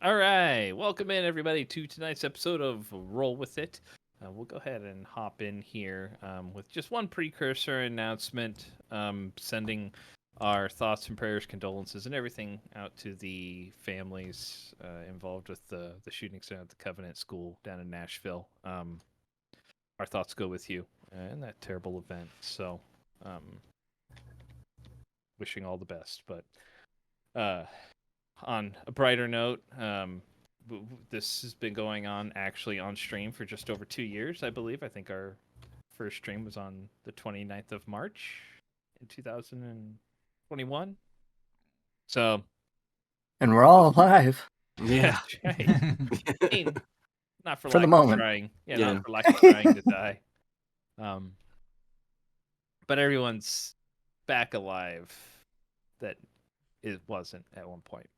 All right, welcome in everybody to tonight's episode of Roll With It. We'll go ahead and hop in here with just one precursor announcement, sending our thoughts and prayers, condolences, and everything out to the families involved with the shootings down at the Covenant School down in Nashville. Our thoughts go with you in that terrible event. So, wishing all the best. But on a brighter note, this has been going on actually on stream for just over 2 years, I believe. I think our first stream was on the 29th of March in 2021. So, And we're all alive. Yeah. that's right. I mean, not for For the lack of moment. trying. Yeah, Yeah. not for lack of trying to die. But everyone's back alive that it wasn't at one point.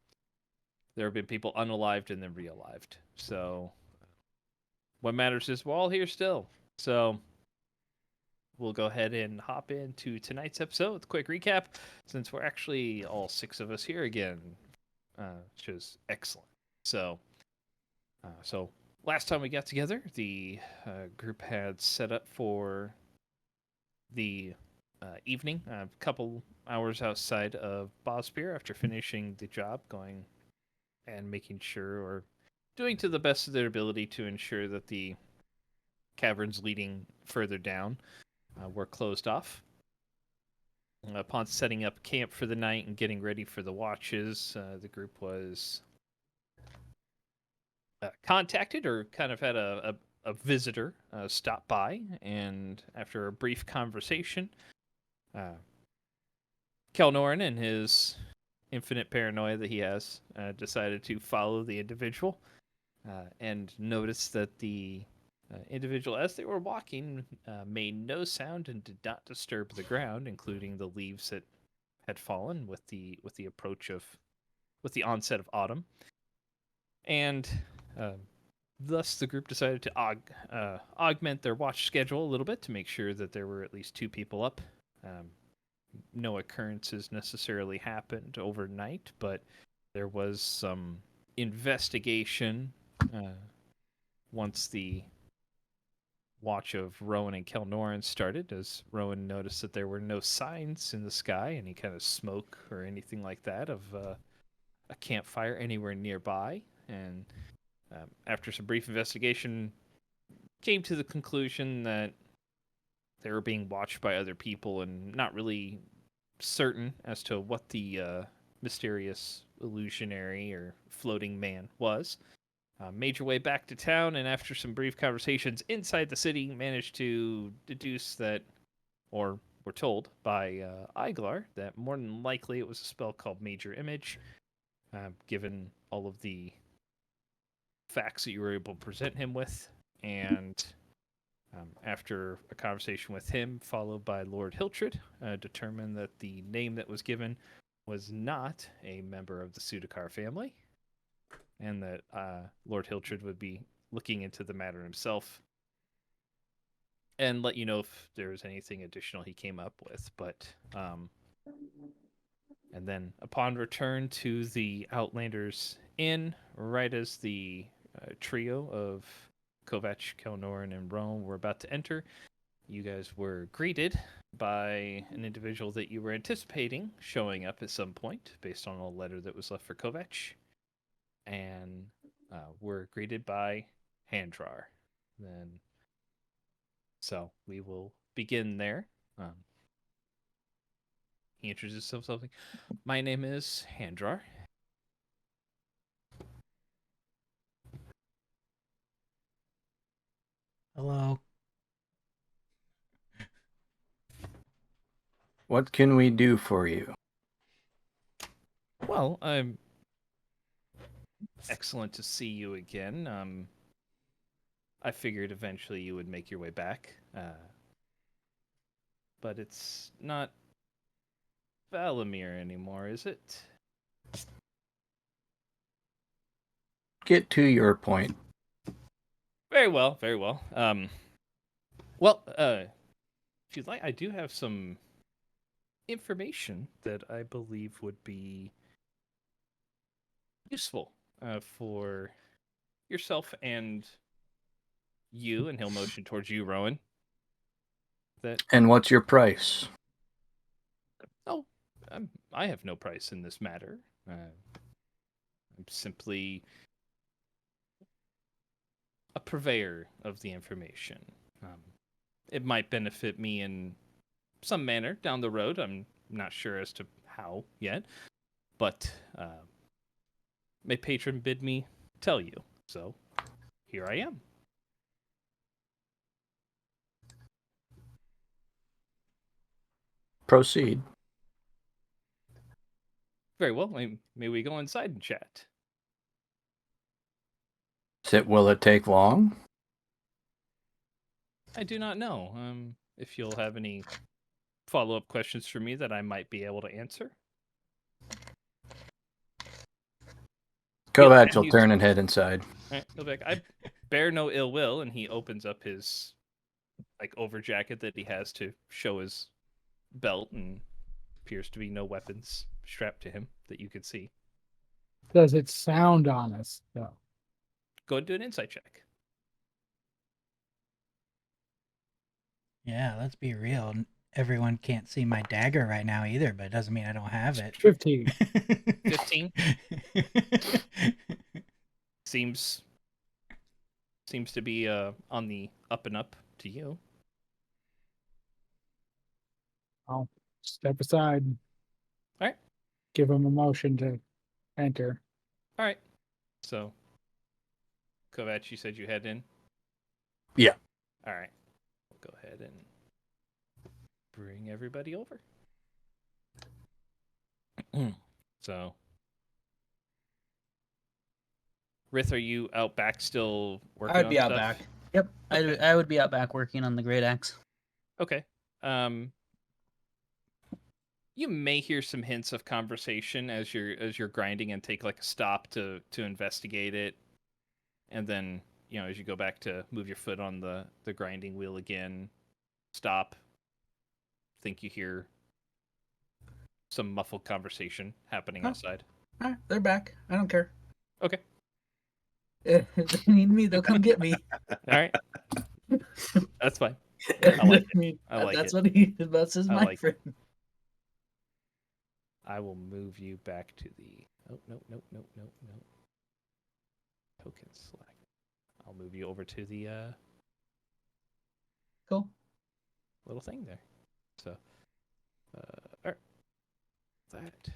There have been people unalived and then realived. So what matters is we're all here still. So we'll go ahead and hop into tonight's episode with a quick recap, since we're actually all 6 of us here again, which is excellent. So last time we got together, the group had set up for the evening, a couple hours outside of Bospier after finishing the job, going and making sure, or doing to the best of their ability to ensure that the caverns leading further down were closed off. Upon setting up camp for the night and getting ready for the watches, the group was contacted, or kind of had a visitor stop by, and after a brief conversation, Kelnoran, in his infinite paranoia that he has, decided to follow the individual and noticed that the individual, as they were walking, made no sound and did not disturb the ground, including the leaves that had fallen with the onset of autumn. And thus the group decided to augment their watch schedule a little bit to make sure that there were at least 2 people up. No occurrences necessarily happened overnight, but there was some investigation once the watch of Rowan and Kelnoran started, as Rowan noticed that there were no signs in the sky, any kind of smoke or anything like that of a campfire anywhere nearby. And after some brief investigation, came to the conclusion that they were being watched by other people, and not really certain as to what the mysterious illusionary or floating man was. Made your way back to town, and after some brief conversations inside the city, managed to deduce that, or were told by Iglar, that more than likely it was a spell called Major Image, given all of the facts that you were able to present him with. And after a conversation with him, followed by Lord Hiltred, determined that the name that was given was not a member of the Sudakar family, and that Lord Hiltred would be looking into the matter himself and let you know if there was anything additional he came up with. But and then upon return to the Outlanders Inn, right as the trio of Kovac, Kelnoran, and Rome were about to enter, you guys were greeted by an individual that you were anticipating showing up at some point, based on a letter that was left for Kovac, and were greeted by Handrar. Then, so we will begin there. He introduces himself. My name is Handrar. Hello. What can we do for you? Well, I'm excellent to see you again. I figured eventually you would make your way back, but it's not Valamir anymore, is it? Get to your point. Very well, very well. If you'd like, I do have some information that I believe would be useful for yourself and you, and he'll motion towards you, Rowan. And what's your price? Oh, I have no price in this matter. I'm simply a purveyor of the information. It might benefit me in some manner down the road. I'm not sure as to how yet, but my patron bid me tell you. So here I am. Proceed. Very well. May we go inside and chat? Will it take long? I do not know. If you'll have any follow-up questions for me that I might be able to answer. Kovacs will turn and head inside. All right, he'll be like, I bear no ill will, and he opens up his over jacket that he has to show his belt, and appears to be no weapons strapped to him that you could see. Does it sound honest, though? Go and do an insight check. Yeah, let's be real. Everyone can't see my dagger right now either, but it doesn't mean I don't have it. 15. 15? Seems to be on the up and up to you. I'll step aside. All right. Give him a motion to enter. All right. So, Kovac, you said you head in? Yeah. All right. We'll go ahead and bring everybody over. So, Rith, are you out back still working on I'd be out stuff? back. Yep, Okay. I would be out back working on the great axe. Okay. You may hear some hints of conversation as you're grinding and take a stop to investigate it, and then as you go back to move your foot on the grinding wheel again, stop. Think you hear some muffled conversation happening outside. All right, they're back. I don't care. Okay. If they need me, they'll come get me. All right. That's fine. I like it. I like That's it. That's his I my like friend. I will move you back to the. Oh, no. Token select. I'll move you over to the Cool. little thing there. So, all right. That.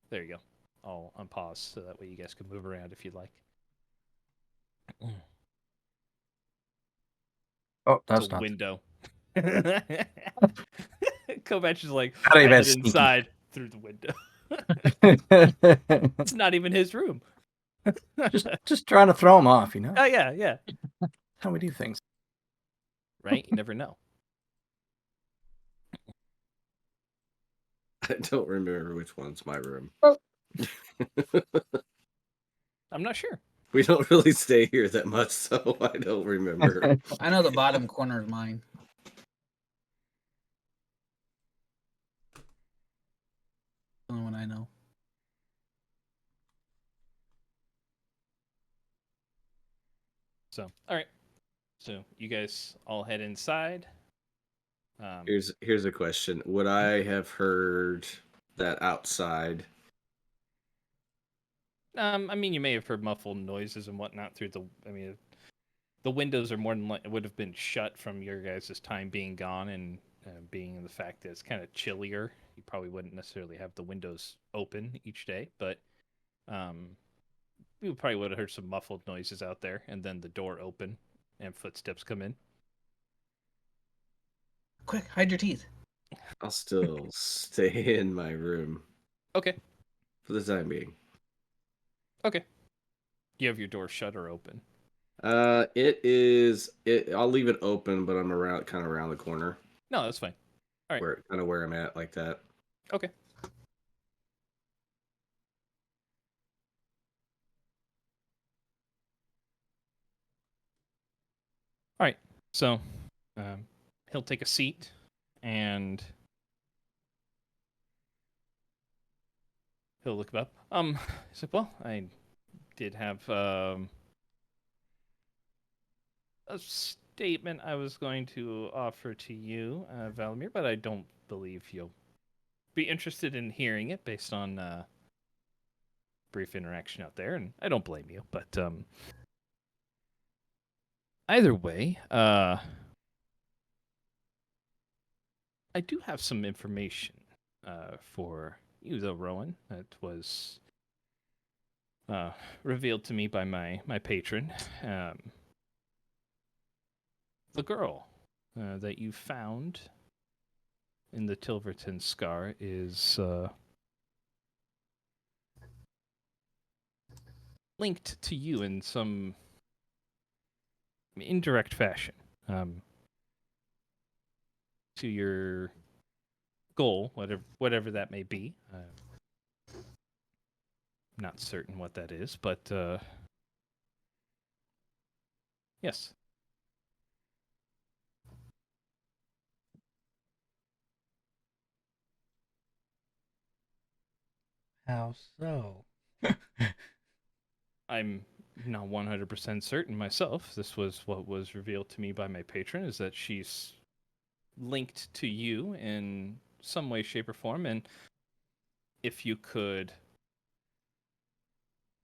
There you go. I'll unpause so that way you guys can move around if you'd like. Oh, that's it's a not window. Kovac is like, Not even I head sneaky. inside through the window. It's not even his room. just trying to throw him off, Oh, yeah. How we do things. Right? You never know. I don't remember which one's my room. I'm not sure. We don't really stay here that much, so I don't remember. I know the bottom corner is mine. The only one I know. So, all right. So, you guys all head inside. Here's a question. Would I have heard that outside? I mean, you may have heard muffled noises and whatnot through the. I mean, the windows are more than it would have been shut from your guys' time being gone and being the fact that it's kind of chillier. You probably wouldn't necessarily have the windows open each day, but we probably would have heard some muffled noises out there, and then the door open and footsteps come in. Quick, hide your teeth. I'll still stay in my room Okay. for the time being. Okay. You have your door shut or open? It is. I'll leave it open, but I'm kind of around the corner. No, that's fine. All right. Where I'm at, like that. Okay. All right. So, he'll take a seat, and he'll look up. He's like, well, I did have a statement I was going to offer to you, Valimir, but I don't believe you'll be interested in hearing it based on brief interaction out there, and I don't blame you. But either way, I do have some information for you, though, Rowan. That was revealed to me by my patron. The girl that you found in the Tilverton Scar is linked to you in some indirect fashion, to your goal, whatever that may be. Not certain what that is, but yes. How so? I'm not 100% certain myself. This was what was revealed to me by my patron, is that she's linked to you in some way, shape, or form, and if you could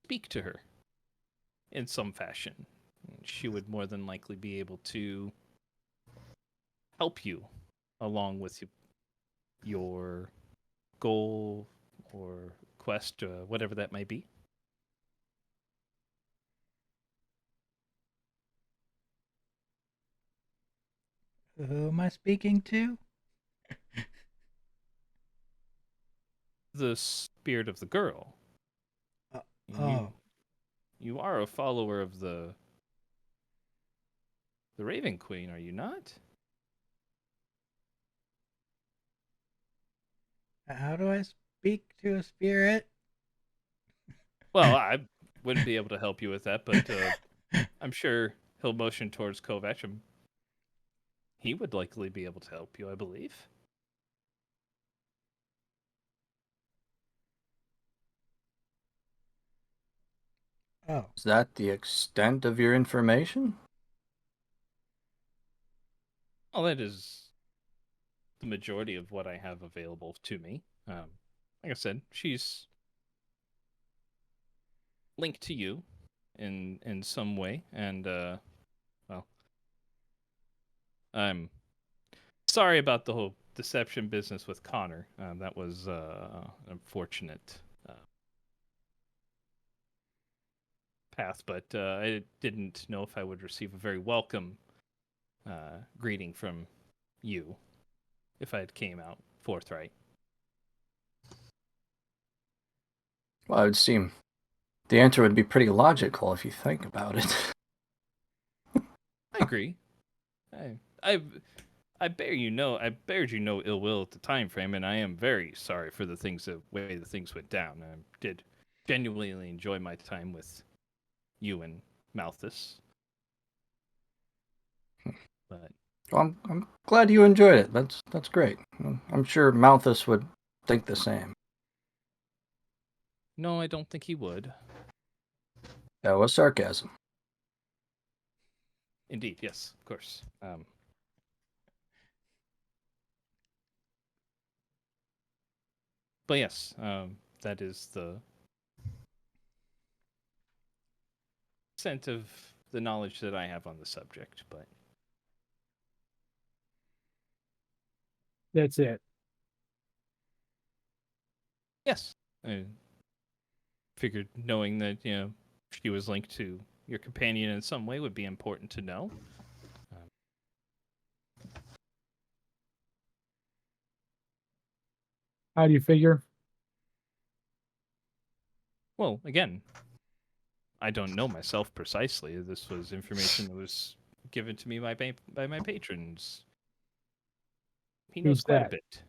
speak to her in some fashion, she would more than likely be able to help you along with your goal or quest, whatever that may be. Who am I speaking to? The spirit of the girl. Oh, You are a follower of the Raven Queen, are you not? how do I speak to a spirit? Well, I wouldn't be able to help you with that, but I'm sure he'll motion towards Kovac. He would likely be able to help you, I believe. Oh, Is that the extent of your information? Well, that is the majority of what I have available to me. Like I said, she's linked to you in some way, and well, I'm sorry about the whole deception business with Connor. That was unfortunate path, but I didn't know if I would receive a very welcome greeting from you if I had came out forthright. Well, it would seem the answer would be pretty logical if you think about it. I agree. I bear you no ill will at the time frame, and I am very sorry for the way the things went down. I did genuinely enjoy my time with you and Malthus. But Well, I'm glad you enjoyed it. That's great. I'm sure Malthus would think the same. no, I don't think he would. That was sarcasm. Indeed, yes, of course. But yes, that is the extent of the knowledge that I have on the subject. But That's it. yes, I figured knowing that she was linked to your companion in some way would be important to know. How do you figure? Well, again, I don't know myself precisely. This was information that was given to me by my patrons. He knows Who's quite a that? bit.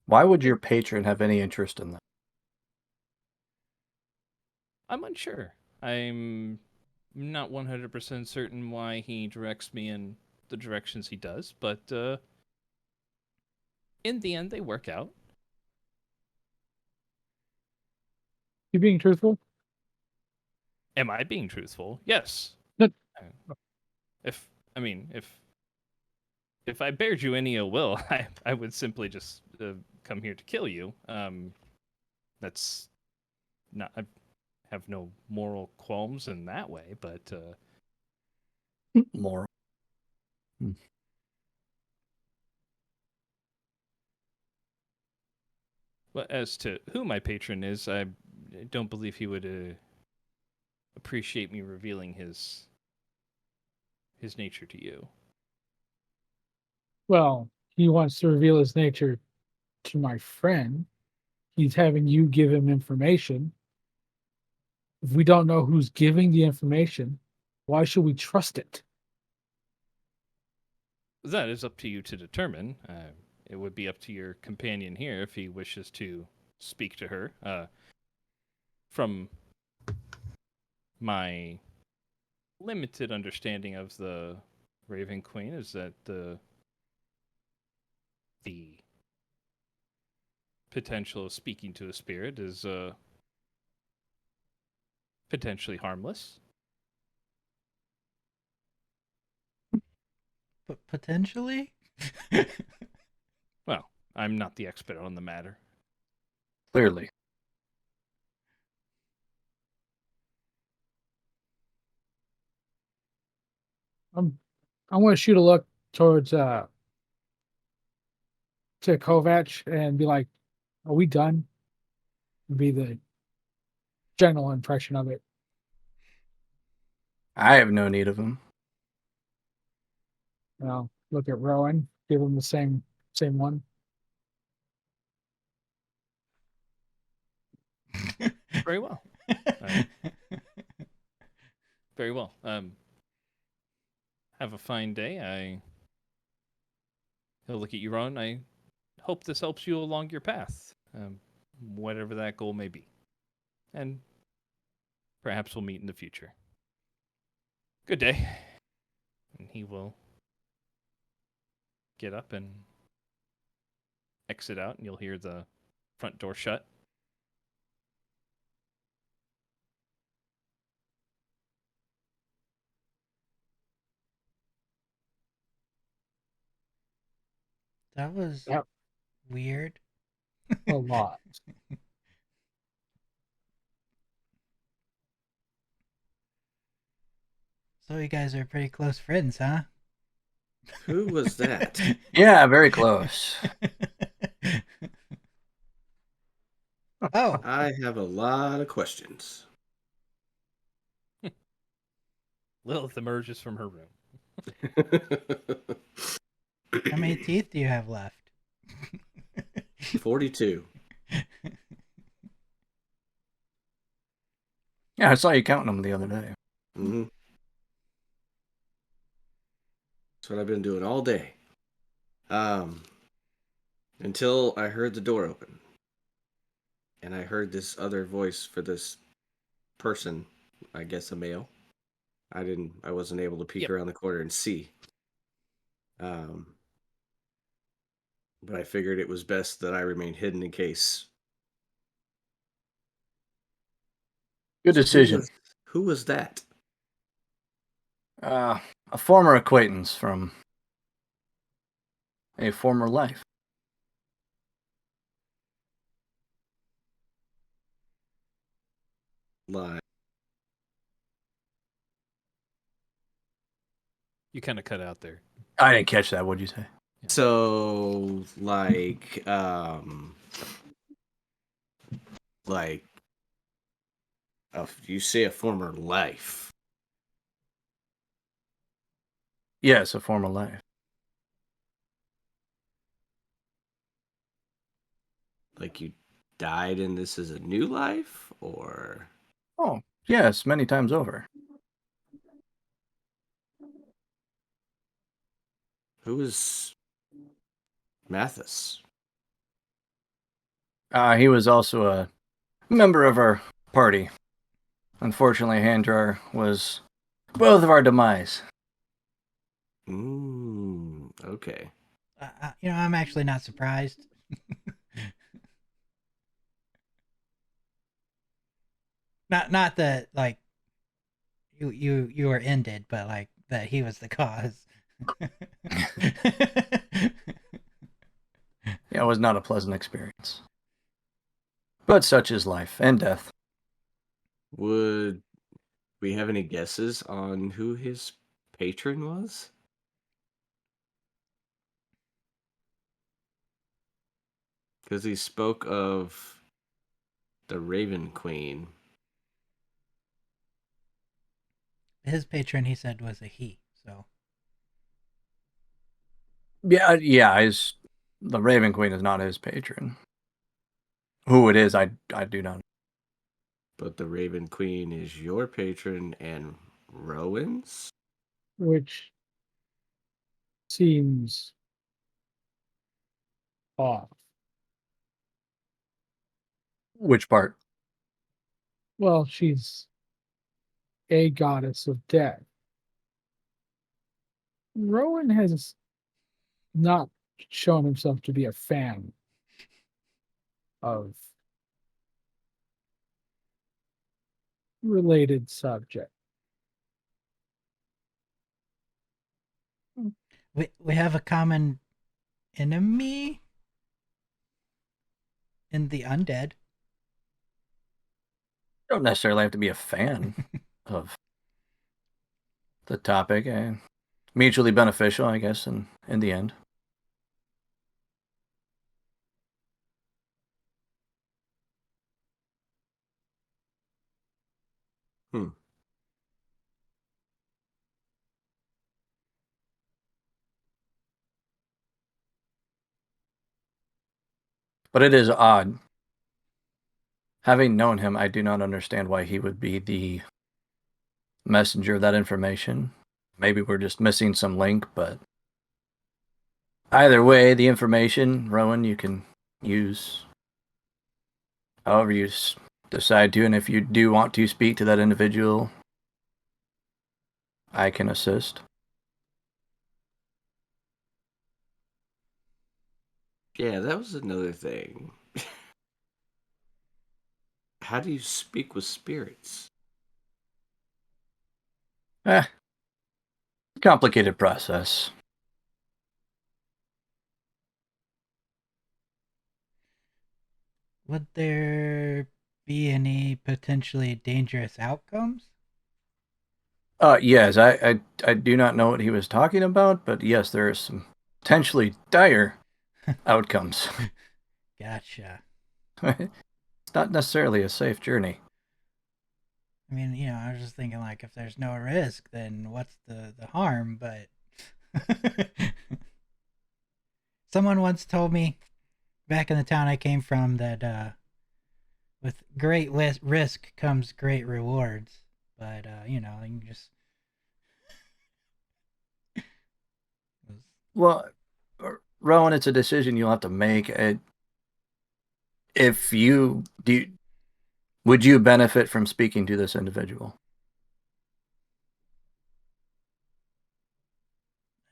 Why would your patron have any interest in that? I'm unsure. I'm not 100% certain why he directs me in the directions he does, but in the end, they work out. You being truthful? Am I being truthful? Yes. But- If I mean, if I bared you any ill will, I would simply just come here to kill you. That's not. I have no moral qualms in that way, but Moral. well, as to who my patron is, I don't believe he would appreciate me revealing his nature to you. Well, he wants to reveal his nature to my friend. He's having you give him information. If we don't know who's giving the information, why should we trust it? That is up to you to determine. It would be up to your companion here if he wishes to speak to her. From my limited understanding of the Raven Queen, is that the potential of speaking to a spirit is potentially harmless. But potentially? Well, I'm not the expert on the matter. Clearly. I want to shoot a look towards to Kovac and be like, "Are we done?" Be the general impression of it. I have no need of him. Look at Rowan, give him the same one. Very well. Very well. Have a fine day. He'll look at you, Ron. I hope this helps you along your path, whatever that goal may be. And perhaps we'll meet in the future. Good day. And he will get up and exit out, and you'll hear the front door shut. That was Yep. weird. A lot. So you guys are pretty close friends, huh? Who was that? Yeah, very close. Oh, I have a lot of questions. Lilith emerges from her room. how many teeth do you have left? 42. Yeah, I saw you counting them the other day. Mm-hmm. That's what I've been doing all day. Until I heard the door open. And I heard this other voice for this person, I guess a male. I wasn't able to peek around the corner and see. But I figured it was best that I remain hidden in case. Good decision. Who was that? A former acquaintance from a former life. Lie. You kind of cut out there. I didn't catch that. What'd you say? So, you say a former life. Yes, a former life. Like you died and this is a new life? Or... Oh, yes, many times over. Who is Mathis? He was also a member of our party. Unfortunately, Handrar was both of our demise. Okay. I'm actually not surprised. Not that, like, you were ended, but like that he was the cause. Yeah, it was not a pleasant experience. But such is life and death. Would we have any guesses on who his patron was? Because he spoke of the Raven Queen. His patron, he said, was a he. So Yeah, the Raven Queen is not his patron. Who it is, I do not know. But the Raven Queen is your patron and Rowan's? which seems off. Which part? Well, she's a goddess of death. Rowan has not shown himself to be a fan of related subject. we have a common enemy in the undead. Don't necessarily have to be a fan of the topic. Mutually beneficial, I guess, in the end. Hmm. But it is odd. Having known him, I do not understand why he would be the messenger of that information. Maybe we're just missing some link, but either way, the information, Rowan, you can use however you decide to. And if you do want to speak to that individual, I can assist. Yeah, that was another thing. How do you speak with spirits? Complicated process. Would there be any potentially dangerous outcomes? Yes, I do not know what he was talking about, but yes, there are some potentially dire outcomes. Gotcha. It's not necessarily a safe journey. I mean, I was just thinking like if there's no risk, then what's the harm? But someone once told me back in the town I came from that with great risk comes great rewards. But you can just Well, Rowan, it's a decision you'll have to make. If you do, would you benefit from speaking to this individual?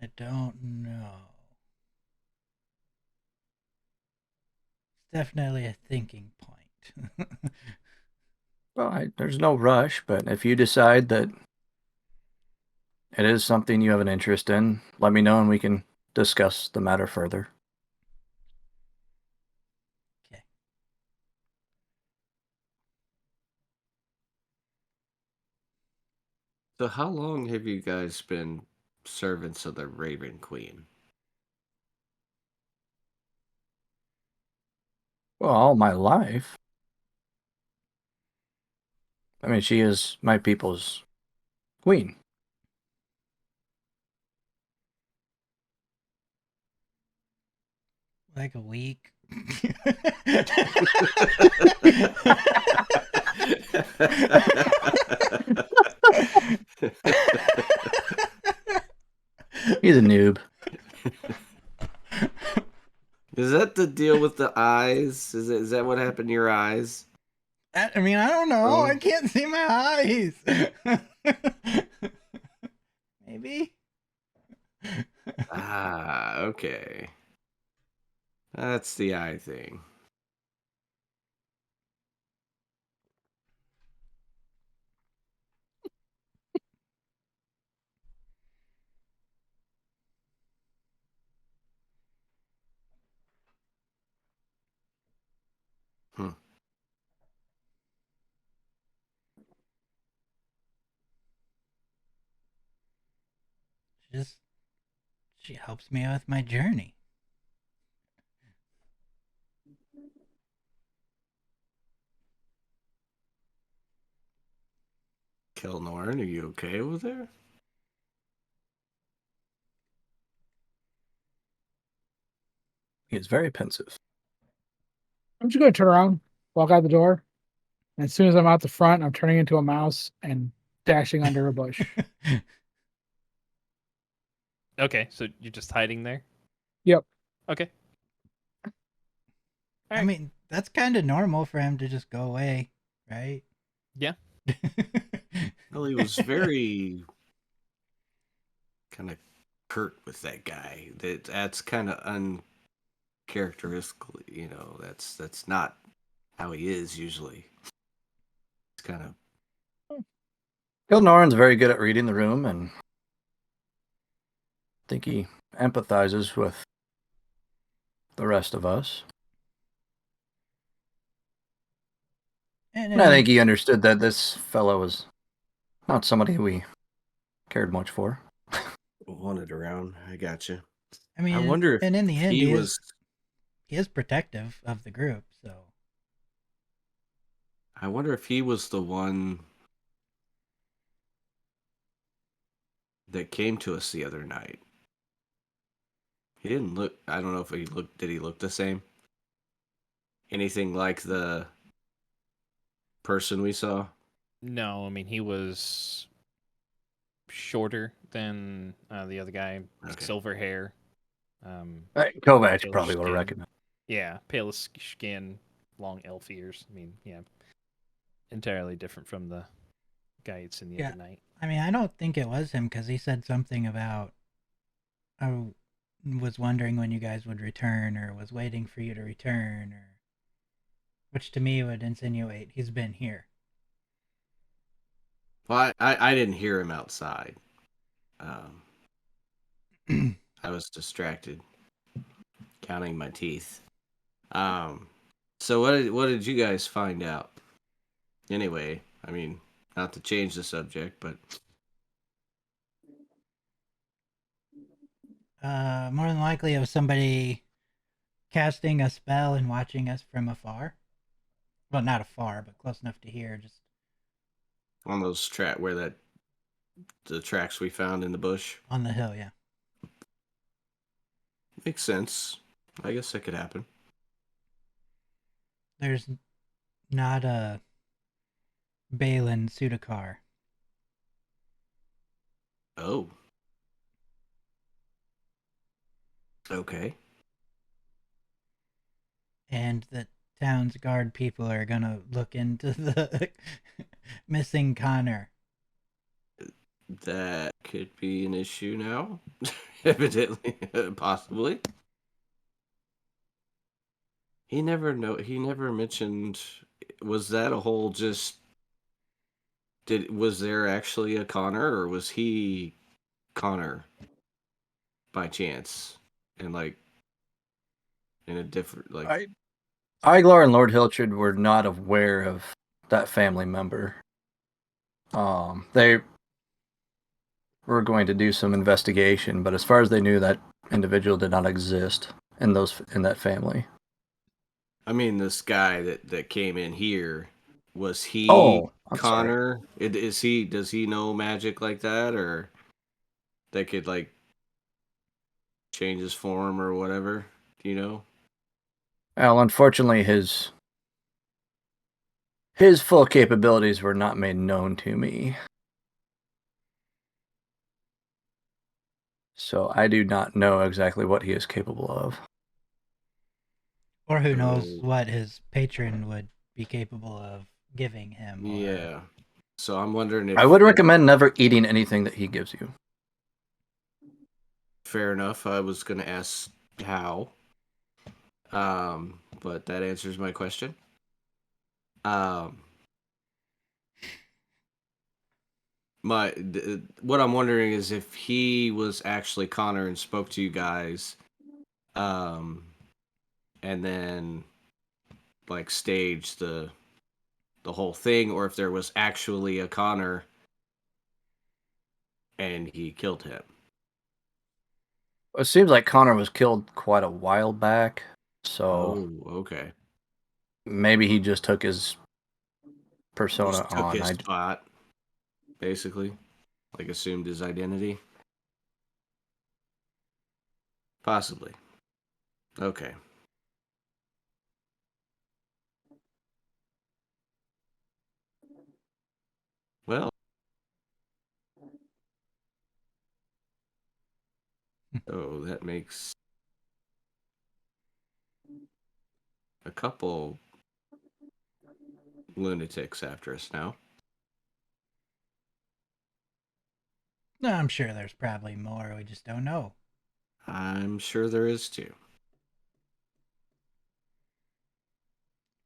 I don't know. It's definitely a thinking point. Well, there's no rush, but if you decide that it is something you have an interest in, let me know and we can discuss the matter further. Okay. So, how long have you guys been servants of the Raven Queen? Well, all my life. I mean, she is my people's queen. Like a week. He's a noob. Is that the deal with the eyes? Is that what happened to your eyes? I mean, I don't know. I can't see my eyes. Maybe. Ah, okay. That's the eye thing. She helps me with my journey. Kelnorn, are you okay over there? He is very pensive. I'm just going to turn around, walk out the door. And as soon as I'm out the front, I'm turning into a mouse and dashing under a bush. Okay, so you're just hiding there? Yep. Okay. I mean, that's kind of normal for him to just go away, right? Yeah. Well, he was very kind of curt with that guy. That's kind of uncharacteristic. You know, that's not how he is usually. It's kind of Gilnoran's very good at reading the room, and I think he empathizes with the rest of us. And I think he understood that this fellow was not somebody we cared much for. wanted around. I gotcha. I mean, I wonder if and in the end, he was. He is protective of the group, so. I wonder if he was the one that came to us the other night. He didn't look. I don't know if he looked. Did he look the same? Anything like the person we saw? No, I mean, he was shorter than the other guy, Okay. silver hair. Kovac Pale probably would have skin. recognized. Yeah, pale skin, long elf ears. I mean, yeah, entirely different from the guy you'd seen the other night. I mean, I don't think it was him because he said something about I was wondering when you guys would return or was waiting for you to return, or which to me would insinuate he's been here. Well, I didn't hear him outside. I was distracted, counting my teeth. So what did you guys find out? Anyway, I mean, not to change the subject, but More than likely it was somebody casting a spell and watching us from afar. Well, not afar, but close enough to hear. Just on those the tracks we found in the bush. on the hill, yeah. Makes sense. I guess that could happen. There's not a Balin Sudakar. Oh. Okay. And the town's guard people are gonna look into the missing Connor. That could be an issue now. Evidently, possibly. He never mentioned. Was that a whole just? Was there actually a Connor, or was he Connor by chance, and like in a different like? Iglar and Lord Hilchard were not aware of that family member. They were going to do some investigation, but as far as they knew, that individual did not exist in that family. I mean, this guy that came in here, was he I'm Connor? Does he know magic like that, or that could like change his form or whatever? Do you know? Well, unfortunately, his full capabilities were not made known to me. So I do not know exactly what he is capable of. Or who knows what his patron would be capable of giving him. Yeah. So I'm wondering if I would recommend never eating anything that he gives you. Fair enough. I was going to ask how. But that answers my question. What I'm wondering is if he was actually Connor and spoke to you guys, and then like staged the whole thing, or if there was actually a Connor and he killed him. It seems like Connor was killed quite a while back, so Oh, okay. maybe he just took his persona Just took on. his spot, basically. Like assumed his identity. Possibly. Okay. Well, oh, that makes a couple lunatics after us now. No, I'm sure there's probably more. We just don't know. I'm sure there is too.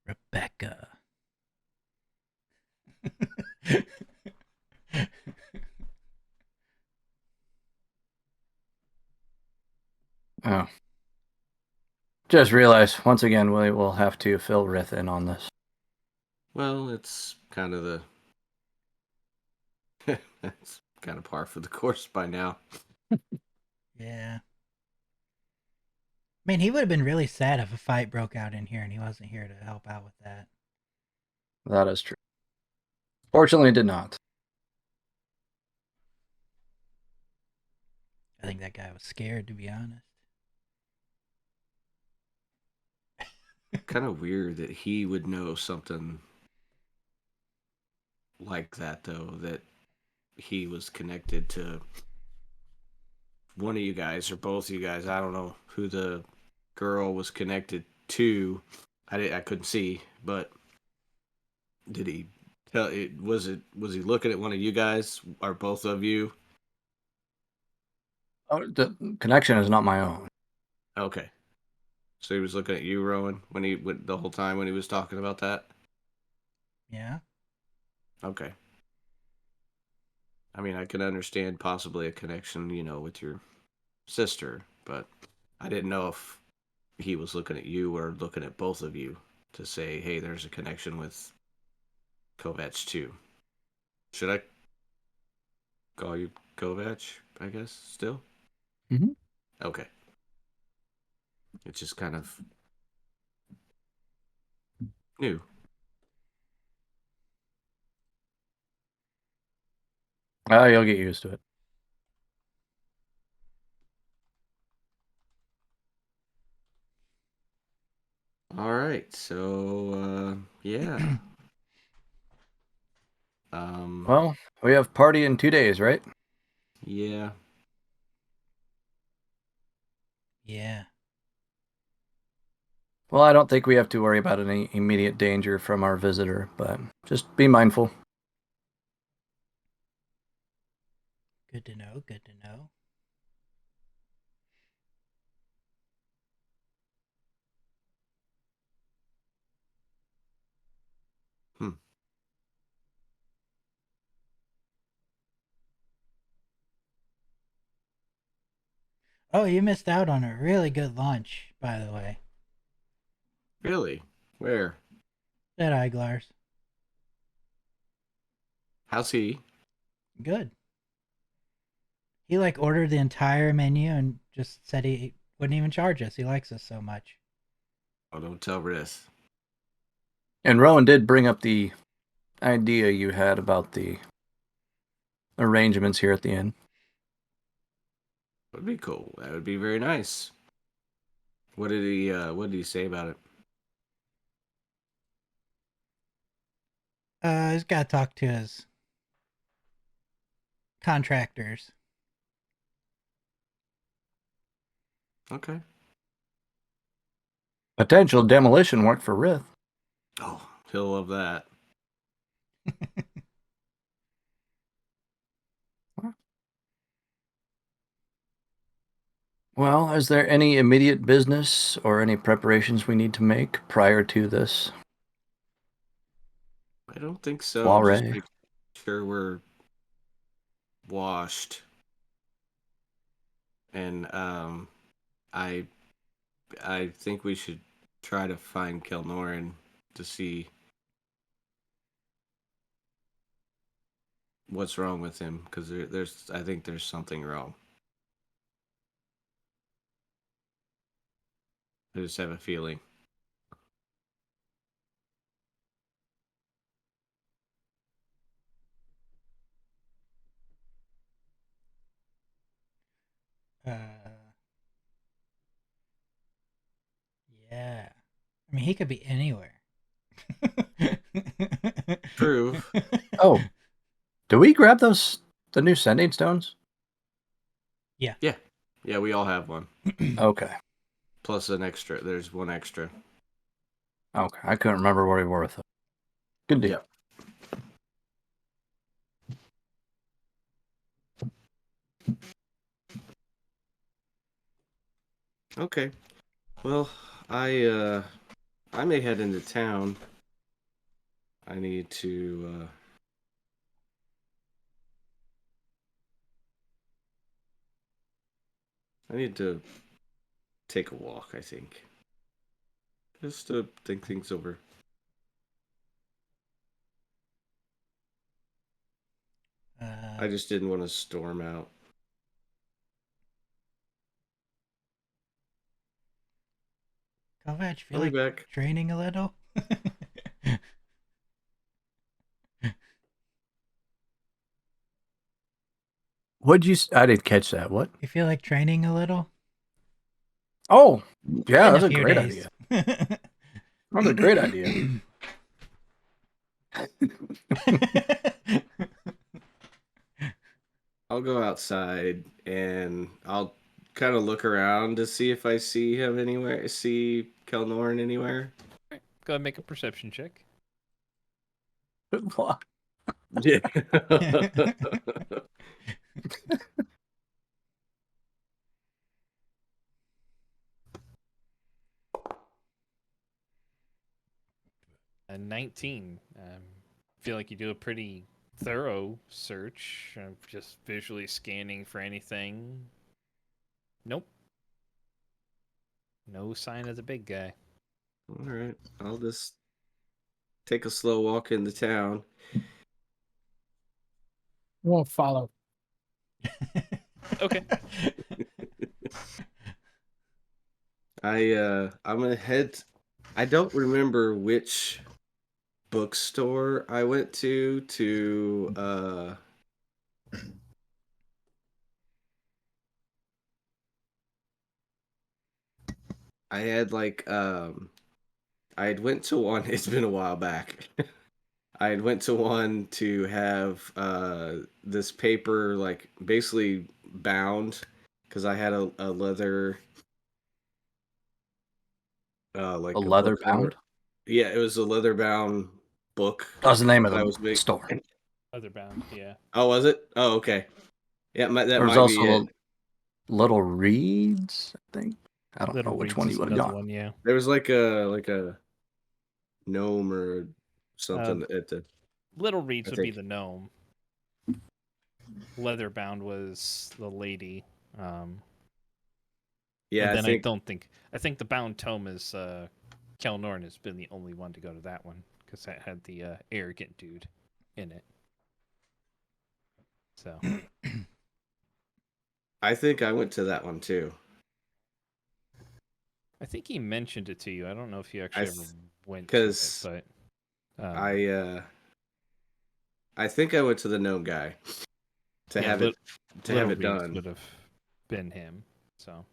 Rebecca. Oh. Just realized, once again, we will have to fill Rith in on this. Well, it's kind of the that's kind of par for the course by now. Yeah. I mean, he would have been really sad if a fight broke out in here and he wasn't here to help out with that. That is true. Fortunately, it did not. I think that guy was scared, to be honest. Kind of weird that he would know something like that, though, that he was connected to one of you guys or both of you guys. I don't know who the girl was connected to. I couldn't see, but did he tell it? Was he looking at one of you guys or both of you? Oh, the connection is not my own. Okay, so he was looking at you, Rowan, when he went the whole time when he was talking about that. Yeah. Okay. I mean, I can understand possibly a connection, with your sister, but I didn't know if he was looking at you or looking at both of you to say, hey, there's a connection with Kovac too. Should I call you Kovac, I guess, still? Mhm. Okay. It's just kind of new. You'll get used to it. All right, so yeah. Well, we have party in 2 days, right? Yeah. Yeah. Well, I don't think we have to worry about any immediate danger from our visitor, but just be mindful. Good to know. Good to know. Hmm. Oh, you missed out on a really good lunch, by the way. Really? Where? At Iglar's. How's he? Good. He ordered the entire menu and just said he wouldn't even charge us. He likes us so much. Oh, don't tell Riss. And Rowan did bring up the idea you had about the arrangements here at the inn. Would be cool. That would be very nice. What did he say about it? He's got to talk to his contractors. Okay. Potential demolition work for Rith. Oh, he'll love that. Well, is there any immediate business or any preparations we need to make prior to this I don't think so. Just soiree? make sure we're washed. And I I think we should try to find Kelnoran to see what's wrong with him because there's I think there's something wrong. I just have a feeling. Yeah. I mean, he could be anywhere. True. Oh, do we grab the new sending stones? Yeah. Yeah, we all have one. Okay. Plus an extra. There's one extra. Okay. I couldn't remember where we were with it. Good deal. Okay. Well, I may head into town. I need to take a walk, I think. Just to think things over. I just didn't want to storm out. Kovac, feel I'll be like back. training a little? I didn't catch that. What? You feel like training a little? Oh, yeah, In that's a few great days. idea. That's a great idea. I'll go outside and I'll kind of look around to see if I see him anywhere. See Kelnorn anywhere. Go ahead and make a perception check. Yeah. 19. Feel like you do a pretty thorough search, just visually scanning for anything. Nope. No sign of the big guy. All right. I'll just take a slow walk into town. Won't follow. Okay. I'm gonna head. I don't remember which bookstore I went to I had I had went to one. It's been a while back. I had went to one to have this paper like basically bound because I had a leather like A a leather book cover. bound? Yeah, it was a leather bound book That was the name of that I the was making. store. Otherbound, yeah. Oh, was it? Oh, okay. Yeah, that There was might be also it. Little Reeds, I think. I don't Little know which Reeds one is you would have another gone. one, yeah. There was like a gnome or something at the. Little Reeds I would be think. the gnome. Leatherbound was the lady. Yeah, And I then think. I think the bound tome is Kelnorn has been the only one to go to that one because that had the arrogant dude in it. So I think I went to that one too. I think he mentioned it to you. I don't know if you actually ever went to it, 'cause but I think I went to the gnome guy to have it Little Reeds done. would have been him. So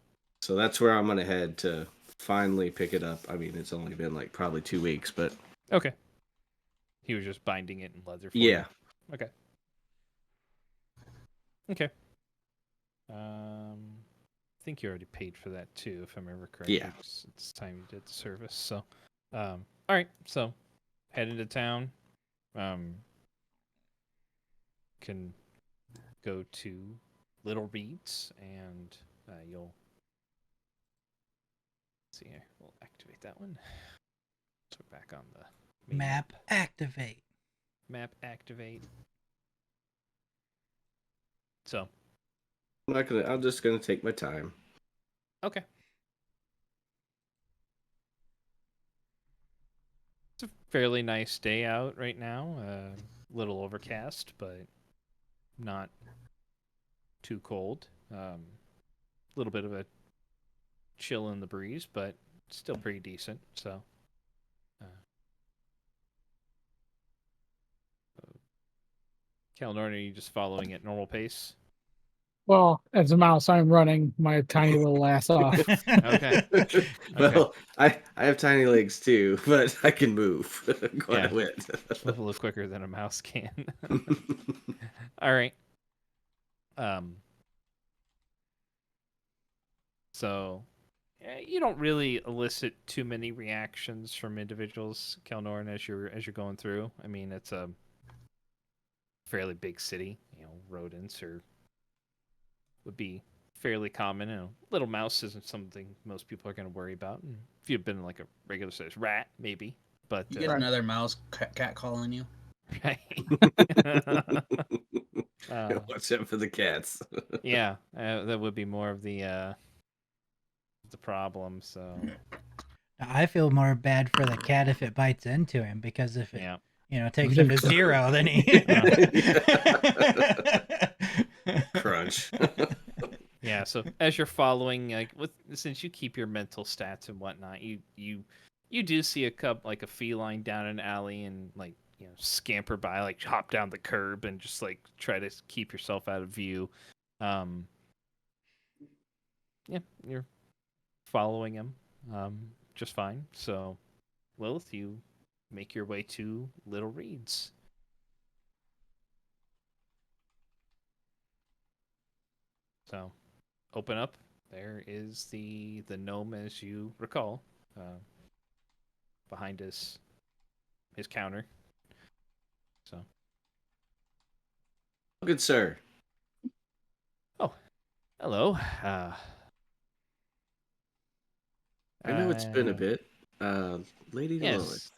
that's where I'm gonna head to finally pick it up. I mean, it's only been like probably 2 weeks, but Okay. He was just binding it in leather for yeah. you. Okay. Okay. I think you already paid for that too, if I remember correctly. Yeah. It's time you did the service. So, all right. So, head into town. Can go to Little Reeds, and you'll see here. We'll activate that one. So we're back on the main Map activate. Map activate. So I'm just gonna take my time. okay. It's a fairly nice day out right now. Little overcast, but not too cold. A little bit of a chill in the breeze, but still pretty decent. So, Kalnorn, are you just following at normal pace? Well, as a mouse, I'm running my tiny little ass off. Okay. Well, I have tiny legs too, but I can move quite Yeah. a bit. A little quicker than a mouse can. All right. So, you don't really elicit too many reactions from individuals, Kelnorn, as you're going through. I mean, it's a fairly big city. You know, rodents would be fairly common. You know, little mouse isn't something most people are going to worry about. And if you've been like a regular sized rat, maybe. But You get another mouse cat calling you. right. Watch out for the cats. Yeah, that would be more of the problem. So I feel more bad for the cat if it bites into him, because if it, yeah, takes him to 0, then he Crunch. yeah. So as you're following, like since you keep your mental stats and whatnot, you do see a feline down an alley and scamper by, like hop down the curb and just like try to keep yourself out of view. Yeah, you're following him just fine. So, Lilith, you make your way to Little Reeds. So, open up. There is the gnome, as you recall, behind his counter. So, Good sir. oh, hello. I know it's been a bit. Lady Lilith.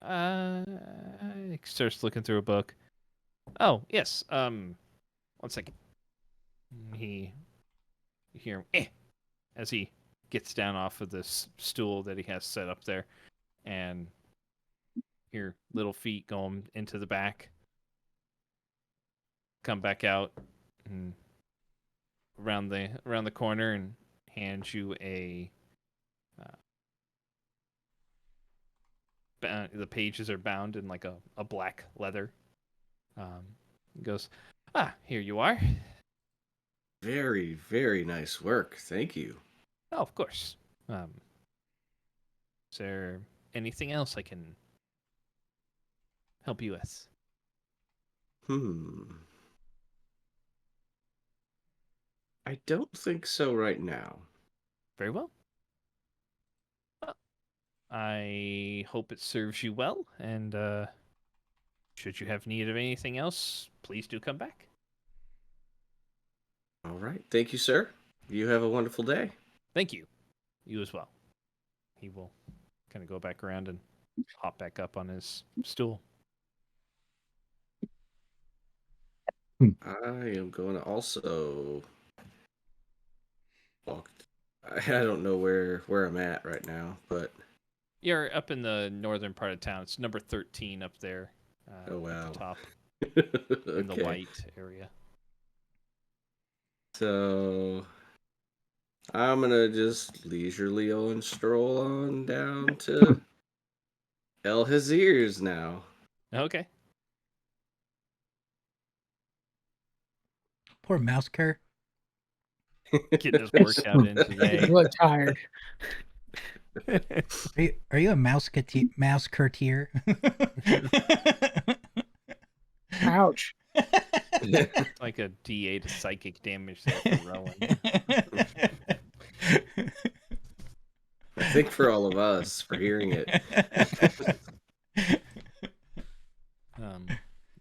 He starts looking through a book. Oh, yes. 1 second. You hear him as he gets down off of this stool that he has set up there, and your little feet going into the back, come back out and around the corner, and hands you the pages are bound in like a black leather. He goes, here you are. Very, very nice work. Thank you. Oh, of course. Is there anything else I can help you with? I don't think so right now. Very well. I hope it serves you well, and should you have need of anything else, please do come back. All right. Thank you, sir. You have a wonderful day. Thank you. You as well. He will kind of go back around and hop back up on his stool. I am going to also walk. I don't know where I'm at right now, but You're up in the northern part of town. It's number 13 up there. Oh, wow. At the top okay. in the white area. So I'm gonna just leisurely stroll on down to El Hazir's now. Okay. Poor mouse cur. Getting his workout in today. You look tired. Are you a mouse courtier? Ouch. It's like a D8 psychic damage there for Rowan. I think for all of us for hearing it.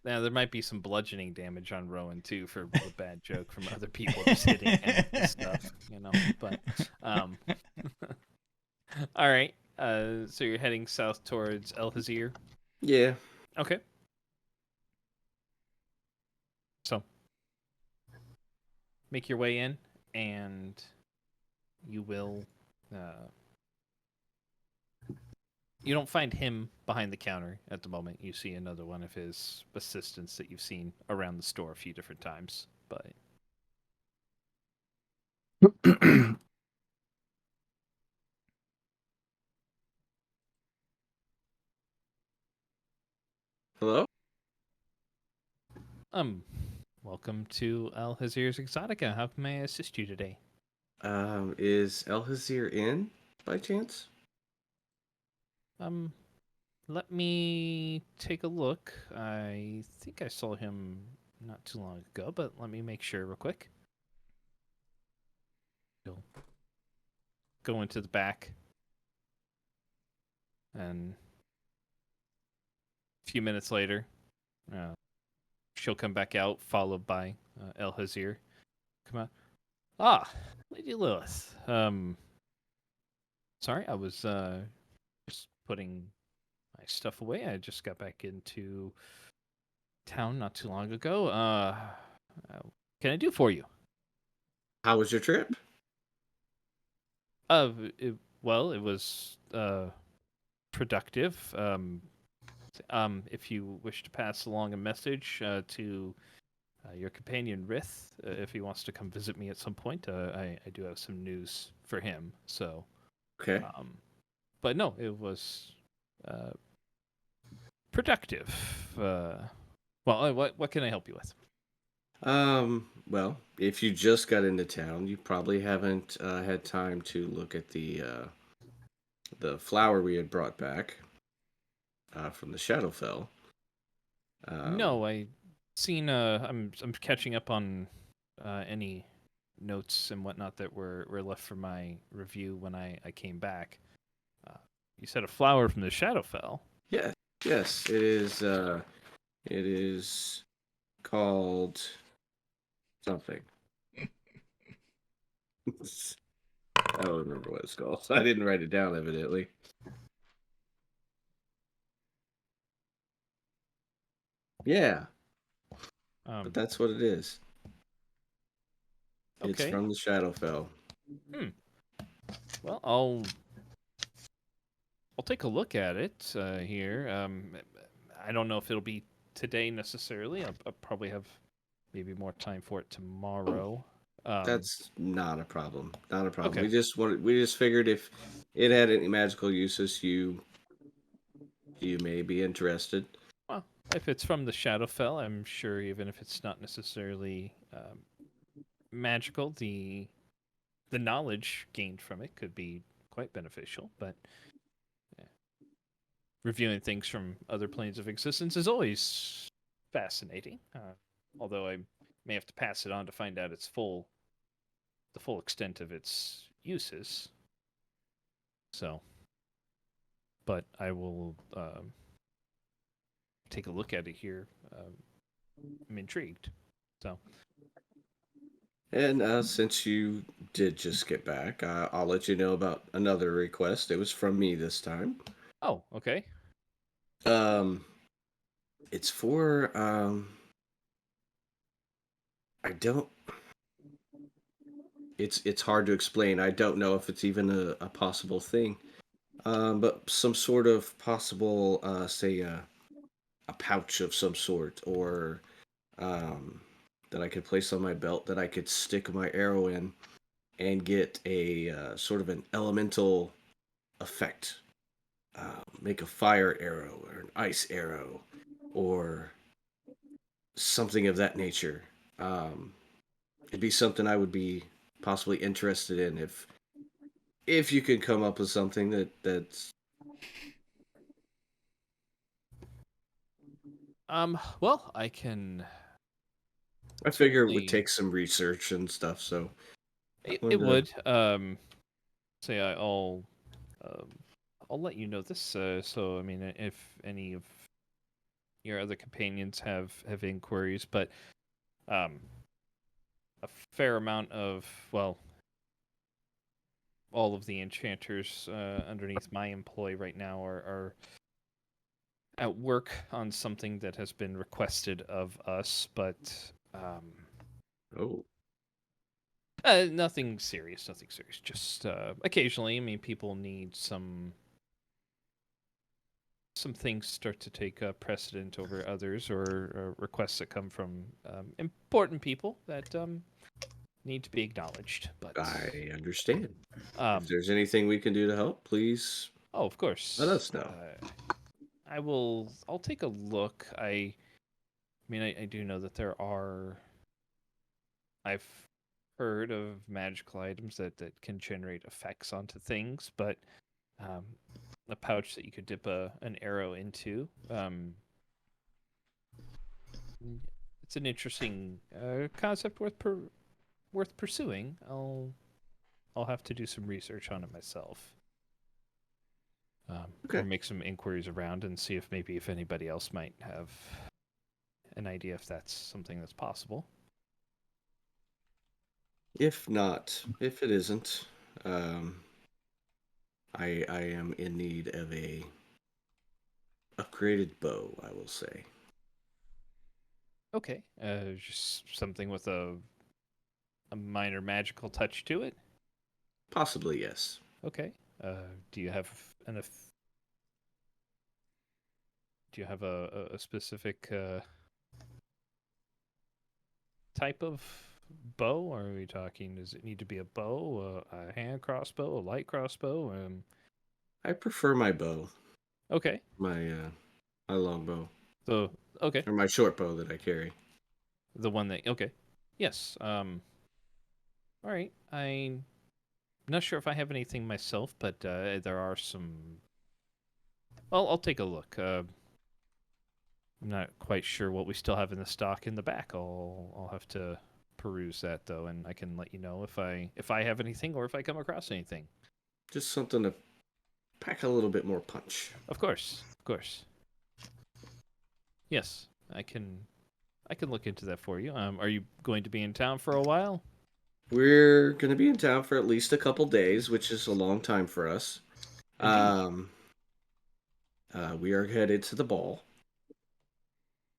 Now there might be some bludgeoning damage on Rowan too for the bad joke from other people just hitting him and stuff, But all right. So you're heading south towards El Hazir. Yeah. Okay. So make your way in, and you will. You don't find him behind the counter at the moment. You see another one of his assistants that you've seen around the store a few different times, but Hello? Welcome to Al Hazir's Exotica. How may I assist you today? Is Elhazir in by chance? Let me take a look. I think I saw him not too long ago, but let me make sure real quick. He'll go into the back, and a few minutes later, she'll come back out, followed by El Hazir. Come out. Ah, Lady Lilith. Sorry, I was just putting my stuff away. I just got back into town not too long ago. What can I do for you? How was your trip? It was productive. If you wish to pass along a message to your companion Rith, if he wants to come visit me at some point, I do have some news for him. So, Okay. but no, it was productive. What can I help you with? Well, if you just got into town, you probably haven't had time to look at the flower we had brought back from the Shadowfell. No, I seen. I'm catching up on any notes and whatnot that were left for my review when I came back. You said a flower from the Shadowfell. Yeah, yes, it is. It is called something. I don't remember what it's called. I didn't write it down, evidently. Yeah, but that's what it is. It's Okay. from the Shadowfell. Well, I'll take a look at it here. I don't know if it'll be today necessarily. I'll probably have maybe more time for it tomorrow. That's not a problem. Not a problem. Okay. We just figured if it had any magical uses, you may be interested. Well, if it's from the Shadowfell, I'm sure even if it's not necessarily magical, the knowledge gained from it could be quite beneficial. But reviewing things from other planes of existence is always fascinating. Although I may have to pass it on to find out the full extent of its uses. So, but I will take a look at it here. I'm intrigued. So, And since you did just get back, I'll let you know about another request. It was from me this time. oh, okay. It's for I don't. It's hard to explain. I don't know if it's even a possible thing. But some sort of possible, say, a pouch of some sort, or that I could place on my belt that I could stick my arrow in and get a sort of an elemental effect. Make a fire arrow or an ice arrow or something of that nature. It'd be something I would be possibly interested in if you could come up with something that's well, I can. I figure it would Certainly- take some research and stuff. So It would. Say I'll let you know this. So I mean, if any of your other companions have inquiries, but a fair amount of all of the enchanters underneath my employ right now are at work on something that has been requested of us, but oh, nothing serious. Just occasionally, I mean, people need some things start to take precedent over others, or requests that come from important people that need to be acknowledged. But I understand. If um, there's anything we can do to help, please oh, of course, let us know. I'll take a look. I do know that there are. I've heard of magical items that can generate effects onto things, but um, a pouch that you could dip an arrow into. It's an interesting concept worth pursuing. I'll have to do some research on it myself, Okay. or make some inquiries around and see if anybody else might have an idea if that's something that's possible. If not, if it isn't, um, I am in need of a upgraded bow, I will say. Okay, just something with a minor magical touch to it. Possibly, yes. Okay. Do you have do you have a specific type of bow? Or are we talking? Does it need to be a bow, a hand crossbow, a light crossbow? I prefer my bow, Okay. my long bow, So okay, or my short bow that I carry. the one that okay, yes. All right. I'm not sure if I have anything myself, but there are some. Well, I'll take a look. I'm not quite sure what we still have in the stock in the back. I'll have to peruse that though, and I can let you know if I have anything or if I come across anything. Just something to pack a little bit more punch. Of course, of course. Yes, I can look into that for you. Are you going to be in town for a while? We're gonna be in town for at least a couple days, which is a long time for us. Indeed. We are headed to the ball.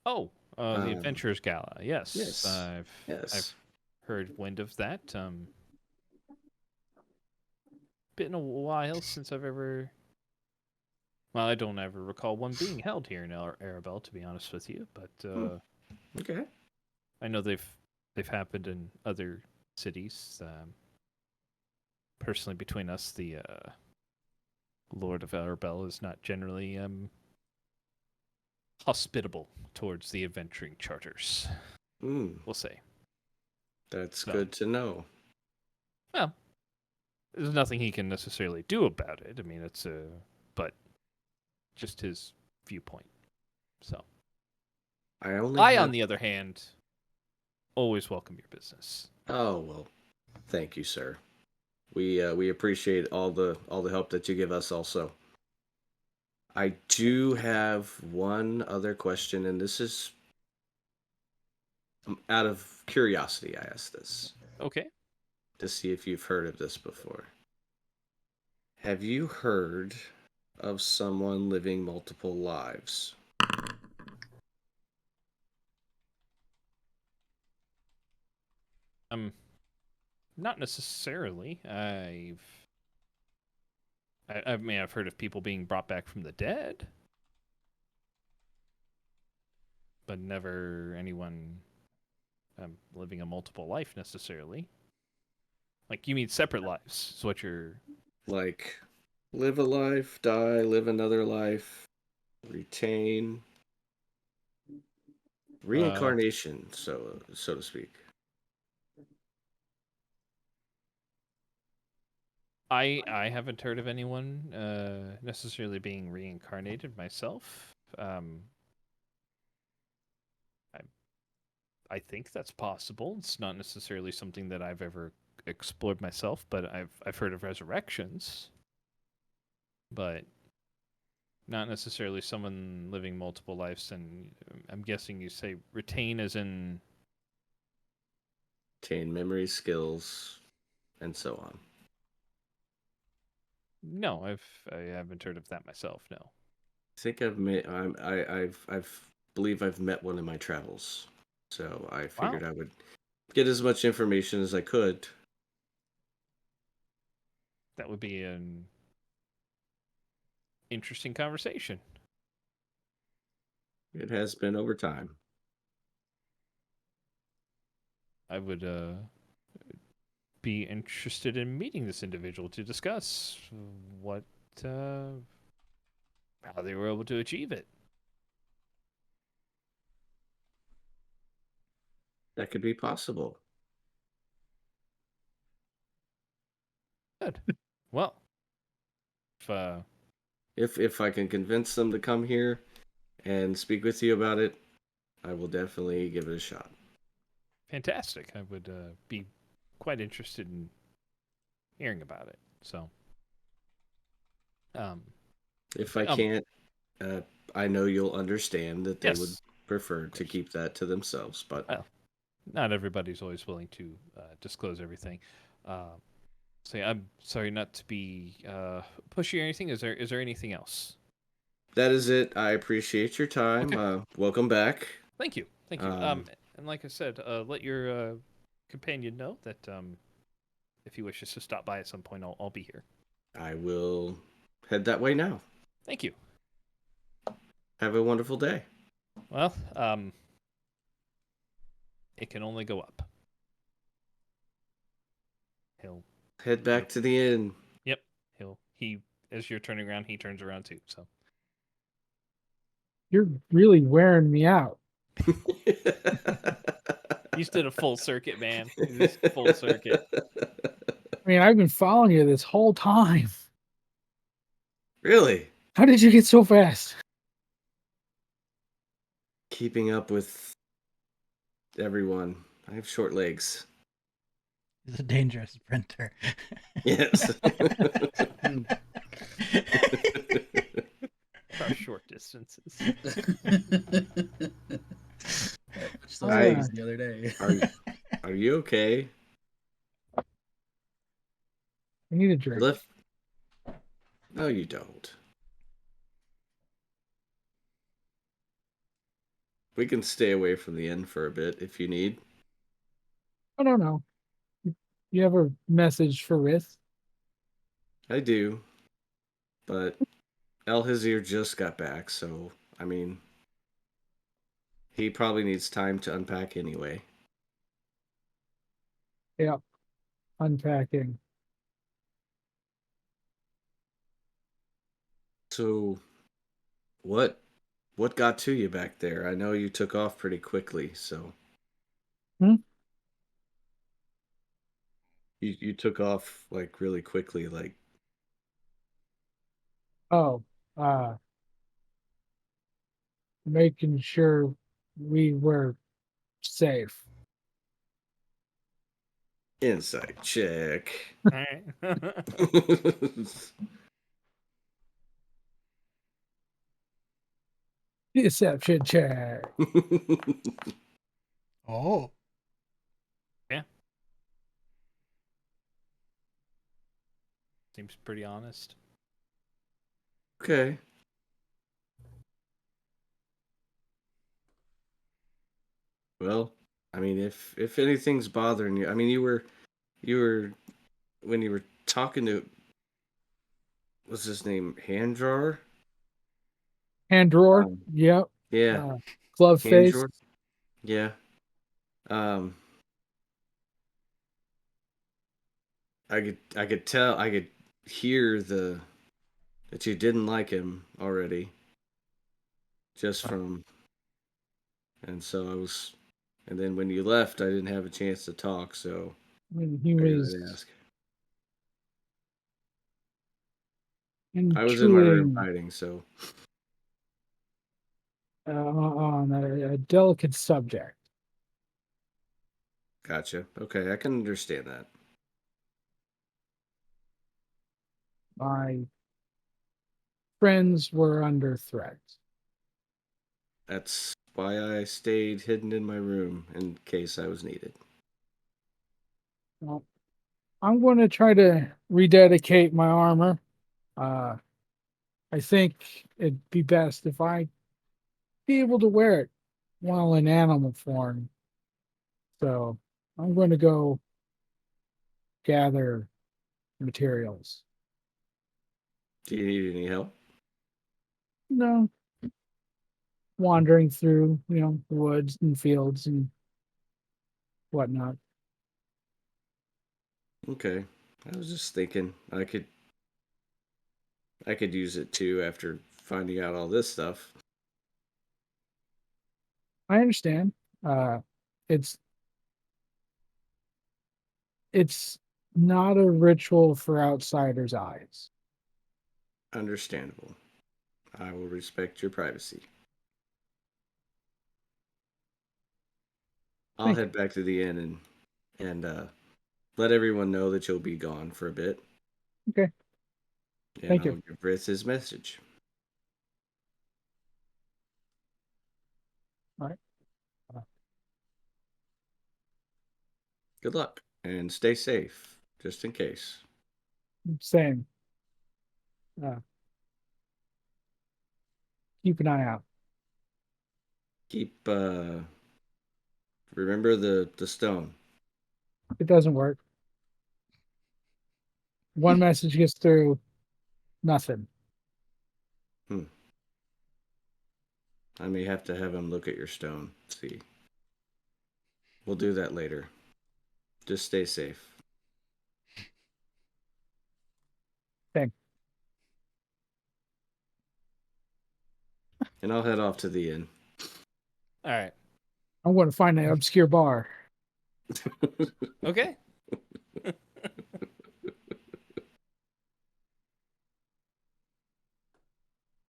Oh, the Um, Adventurers Gala. Yes, yes, I've yes. heard wind of that. Been a while since I've ever. Well, I don't ever recall one being held here in Arabelle, to be honest with you. But Okay. I know they've happened in other cities. Personally, between us, the Lord of Arabelle is not generally hospitable towards the adventuring charters. Mm, We'll say. that's So. good to know. Well, there's nothing he can necessarily do about it. I mean, but just his viewpoint. So I, on the other hand, always welcome your business. Oh well, thank you, sir. We appreciate all the help that you give us. Also, I do have one other question, and this is out of curiosity. I asked this Okay. to see if you've heard of this before. Have you heard of someone living multiple lives? Not necessarily. I mean, I've heard of people being brought back from the dead, but never anyone living a multiple life necessarily. Like, you mean separate lives? Is what you're. Like, live a life, die, live another life, retain, reincarnation, so to speak. I haven't heard of anyone necessarily being reincarnated myself. I think that's possible. It's not necessarily something that I've ever explored myself, but I've heard of resurrections, but not necessarily someone living multiple lives. And I'm guessing you say retain as in. Retain memory, skills, and so on. No, I haven't heard of that myself. No. I think I've met. I've believe I've met one in my travels, so I figured Wow. I would get as much information as I could. That would be an interesting conversation. It has been over time. I would be interested in meeting this individual to discuss what how they were able to achieve it. That could be possible. Good. Well, If I can convince them to come here and speak with you about it, I will definitely give it a shot. fantastic. I would be quite interested in hearing about it. So, If I can't, I know you'll understand that they would yes, prefer to keep that to themselves. But well, not everybody's always willing to disclose everything. So yeah, I'm sorry not to be pushy or anything. Is there anything else? that is it. I appreciate your time. Okay. Welcome back. Thank you. And like I said, let your companion know that if he wishes to stop by at some point, I'll be here. I will head that way now. Thank you. Have a wonderful day. Well, it can only go up. He'll Head back to the inn. Yep. He as you're turning around, he turns around too. So You're really wearing me out. you just did a full circuit, man. You just full circuit. I mean, I've been following you this whole time. Really? How did you get so fast? Keeping up with everyone. I have short legs. He's a dangerous sprinter. Yes. Across short distances. Just those I- ladies the other day. Are you okay? I need a drink. Lift? No, you don't. We can stay away from the inn for a bit if you need. I don't know. You have a message for Rith? I do. But Elhazir just got back, so, I mean, he probably needs time to unpack anyway. Yeah. Unpacking. So, what got to you back there? I know you took off pretty quickly, so. Hmm? You took off like really quickly, like Oh, making sure we were safe. insight check. All right. Deception check. Oh, Seems pretty honest. Okay. Well, I mean, if anything's bothering you, I mean, you were when you were talking to what's his name, Hand Drawer? Hand drawer. Um, Yep. Yeah, Glove Hand face. Drawer. Yeah. Um, I could tell, I could hear that you didn't like him already, just from, and so I was, and then when you left, I didn't have a chance to talk, so When he I figured was I'd ask. I was in my room intruding hiding, so on a delicate subject. gotcha. Okay, I can understand that. My friends were under threat. That's why I stayed hidden in my room in case I was needed. Well, I'm going to try to rededicate my armor. I think it'd be best if I be able to wear it while in animal form. So I'm going to go gather materials. Do you need any help? No, wandering through, woods and fields and whatnot. I was just thinking I could use it too after finding out all this stuff. I understand. It's it's not a ritual for outsiders' eyes. Understandable. I will respect your privacy. I'll Thank head back to the inn and let everyone know that you'll be gone for a bit. Okay. And Thank I'll you. give Ritz his message. All right. Good luck and stay safe, just in case. Same. Uh, keep an eye out. Keep remember the stone. It doesn't work. One message gets through, nothing. I may have to have him look at your stone. See. We'll do that later. Just stay safe. Thanks. And I'll head off to the inn. All right. I'm going to find an obscure bar. Okay.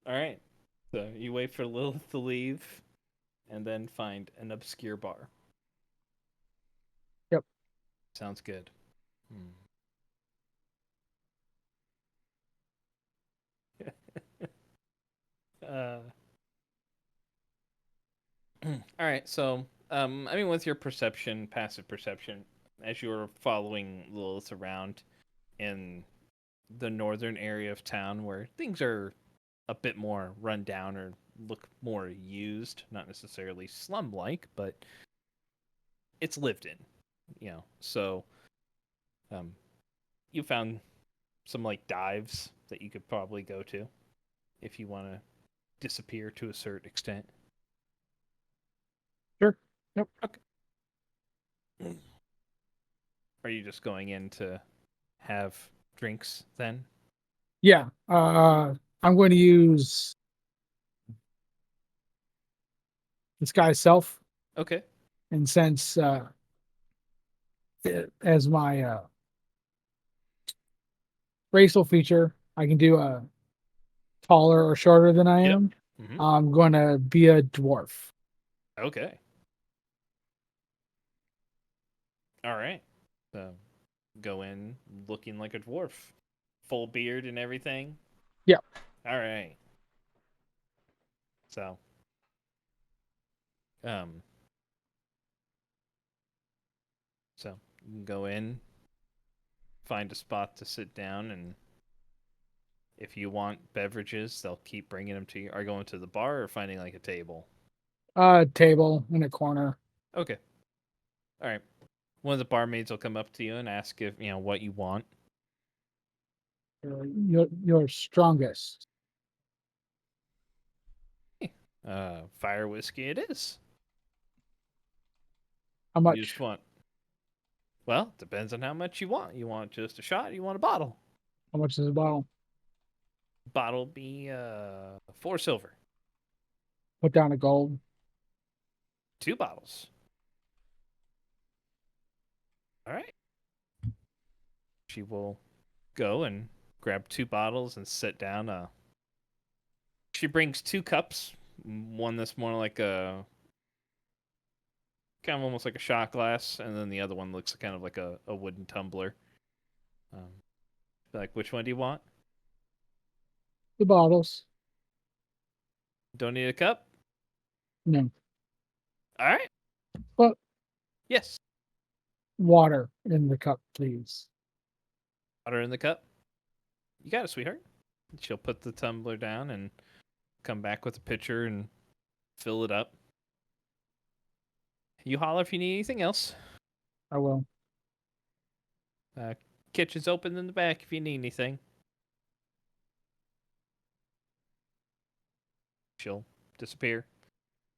All right. So you wait for Lilith to leave and then find an obscure bar. Yep. Sounds good. uh, all right. So, I mean, with your perception, passive perception, as you were following Lilith around in the northern area of town where things are a bit more run down or look more used, not necessarily slum-like, but it's lived in, So, you found some like dives that you could probably go to if you want to disappear to a certain extent. Sure. Yep. Okay. Are you just going in to have drinks then? Yeah. I'm going to use this guy's self, Okay. and since as my racial feature, I can do a taller or shorter than I Yep. am. Mm-hmm. I'm going to be a dwarf. Okay. All right. So go in looking like a dwarf, full beard and everything. Yeah. All right. So, so you can go in, find a spot to sit down, and if you want beverages, they'll keep bringing them to you. Are you going to the bar or finding like a table? Table in a corner. Okay. All right. One of the barmaids will come up to you and ask if what you want. Your strongest. Fire whiskey it is. How much? You just want. Well, depends on how much you want. You want just a shot? You want a bottle? How much is a bottle? Bottle be 4 silver. Put down a gold. 2 bottles. All right. She will go and grab 2 bottles and sit down. She brings 2 cups. One that's more like a kind of almost like a shot glass, and then the other one looks kind of like a wooden tumbler. Like, which one do you want? The bottles. Don't need a cup? No. All right. But Yes. water in the cup, please. Water in the cup. You got it, sweetheart. She'll put the tumbler down and come back with a pitcher and fill it up. You holler if you need anything else. I will. Kitchen's open in the back if you need anything. She'll disappear.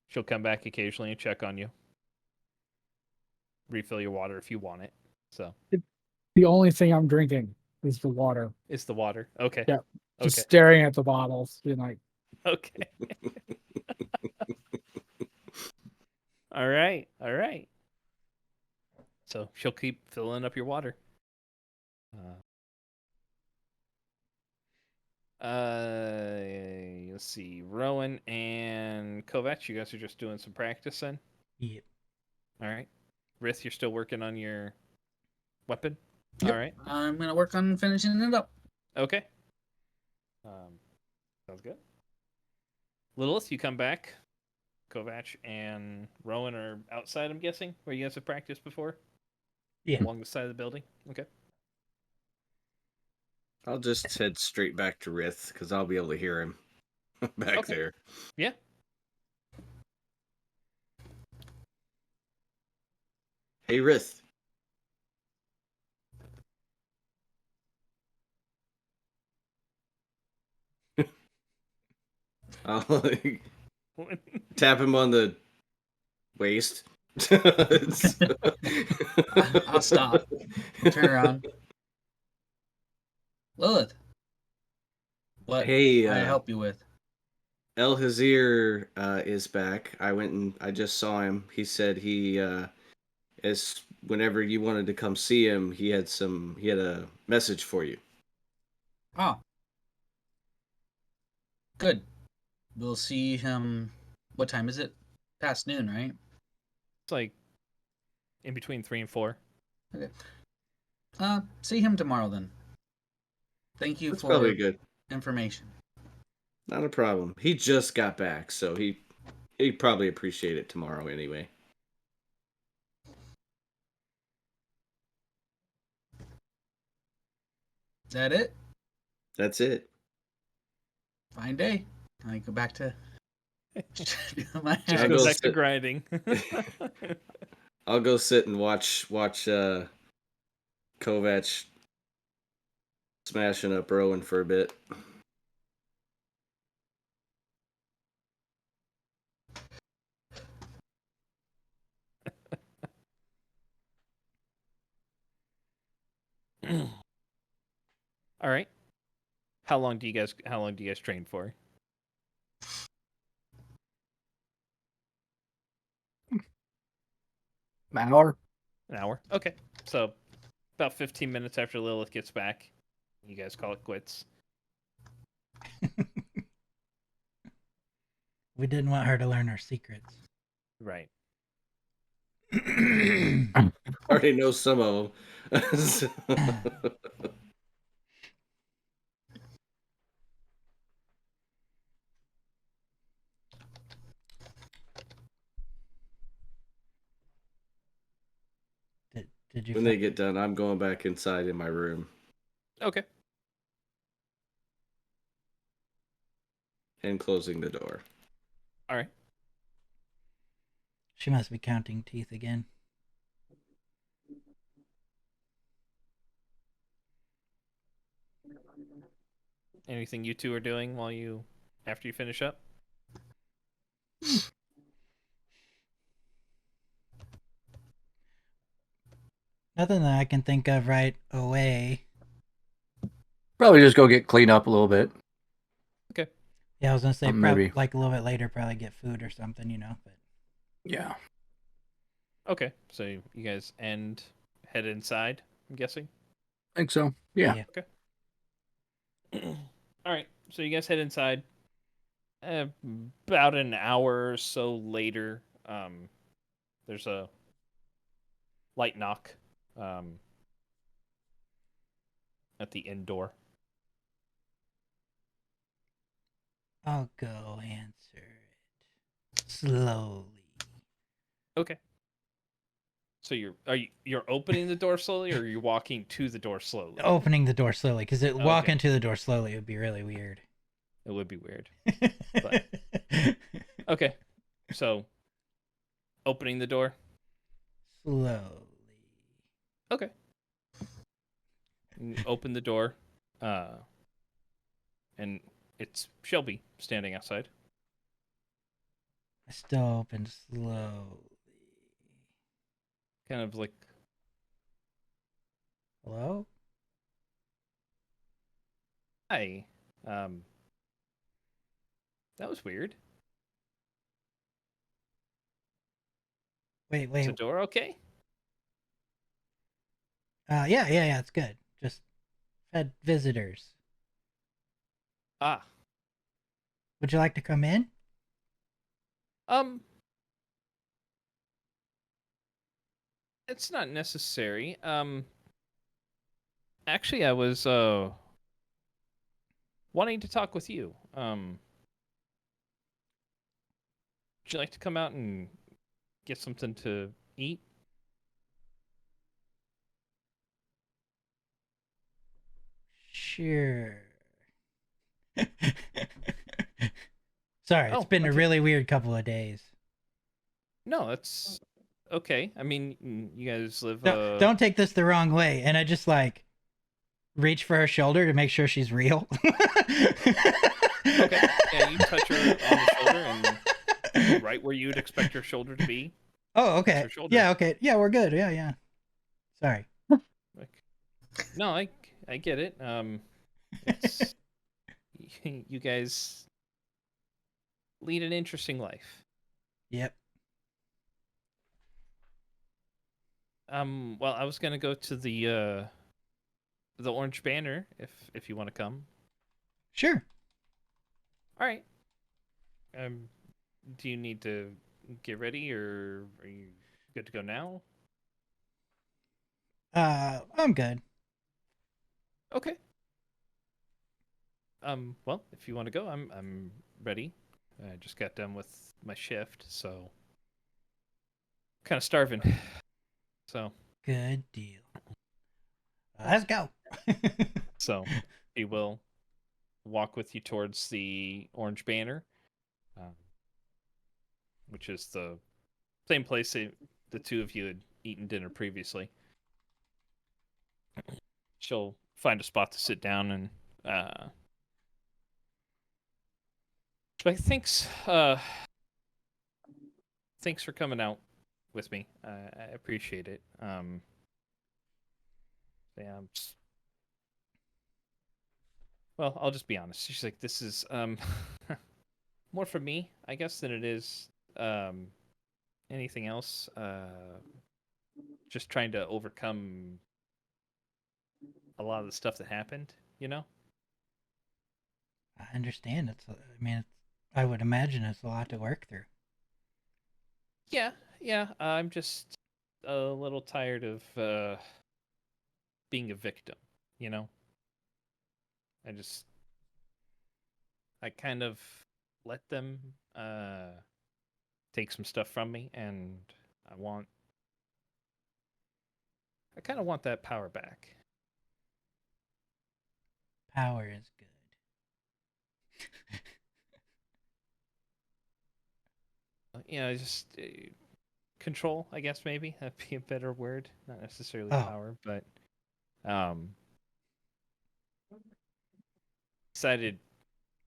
She'll come back occasionally and check on you. Refill your water if you want it. So The only thing I'm drinking is the water. it's the water. Okay. Yeah. Just Okay. staring at the bottles, being like, Okay. All right. All right. So she'll keep filling up your water. Let's see. Rowan and Kovac, you guys are just doing some practice then? Yep. All right. Rith, you're still working on your weapon? Yep. All right. I'm gonna work on finishing it up. Okay. Sounds good. Lilith, you come back. Kovac and Rowan are outside, I'm guessing, where you guys have practiced before? Yeah. Along the side of the building? Okay. I'll just head straight back to Rith because I'll be able to hear him back Okay. there. Yeah. Hey, Rith. I'll tap him on the waist. I'll stop. Turn around. Lilith. What Hey, can I help you with? El Hazir is back. I just saw him. He said he as whenever you wanted to come see him, he had a message for you. Oh. Good. We'll see him. What time is it? Past noon, right? It's like in between 3 and 4. Okay. See him tomorrow then. Thank you That's for probably good. information. Not a problem. He just got back, so he'd probably appreciate it tomorrow anyway. Is that it? That's it. Fine day. I go back to my Just I'll go go back to sit- grinding. I'll go sit and watch Kovac smashing up Rowan for a bit. All right. How long do you guys train for? An hour? An hour. Okay. So about 15 minutes after Lilith gets back, you guys call it quits. We didn't want her to learn our secrets. Right. Already know some of them. Did you When they get done, I'm going back inside in my room Okay. and closing the door. All right. She must be counting teeth again. Anything you two are doing after you finish up? Nothing that I can think of right away. Probably just go get cleaned up a little bit. Okay. Yeah, I was gonna say Maybe. like a little bit later, probably get food or something, you know. But Yeah. Okay. So you guys head inside, I'm guessing? I think so. Yeah. All right. So you guys head inside. About an hour or so later, there's a light knock at the inn door. I'll go answer it slowly. Okay. So you're opening the door slowly, or you're walking to the door slowly? Opening the door slowly, because walking Okay. to the door slowly would be really weird. It would be weird. Okay. So opening the door. Slowly. Okay. You open the door, and it's Shelby standing outside. I still open slowly. Kind of like, Hello? hi. That was weird. Wait, Is the door okay? yeah, it's good. Just had visitors. Ah. Would you like to come in? It's not necessary. Actually, I was wanting to talk with you. Would you like to come out and get something to eat? Sure. Sorry, it's Oh, been a okay. really weird couple of days. No, that's okay. I mean, you guys live. Don't take this the wrong way. And I just like reach for her shoulder to make sure she's real. Okay. Yeah, you touch her on the shoulder and right where you'd expect her shoulder to be. Oh, That's okay. her shoulder. Yeah, okay. Yeah, we're good. Yeah. Sorry. Like, no, I get it. It's you guys lead an interesting life. Yep. Well, I was gonna go to the Orange Banner if you want to come. Sure. All right. Do you need to get ready, or are you good to go now? I'm good. Okay. Well, if you want to go, I'm ready. I just got done with my shift, so kind of starving. So Good deal. Let's go. so he will walk with you towards the Orange Banner, which is the same place the two of you had eaten dinner previously. She'll find a spot to sit down and but thanks for coming out with me. I appreciate it. Yeah, well, I'll just be honest. She's like, this is more for me, I guess, than it is anything else. Just trying to overcome a lot of the stuff that happened, you know? I understand. I would imagine it's a lot to work through. Yeah. I'm just a little tired of being a victim, you know? I kind of let them take some stuff from me, and I kind of want that power back. Power is good. Just control, I guess, maybe that'd be a better word. Not necessarily Oh. power, but decided.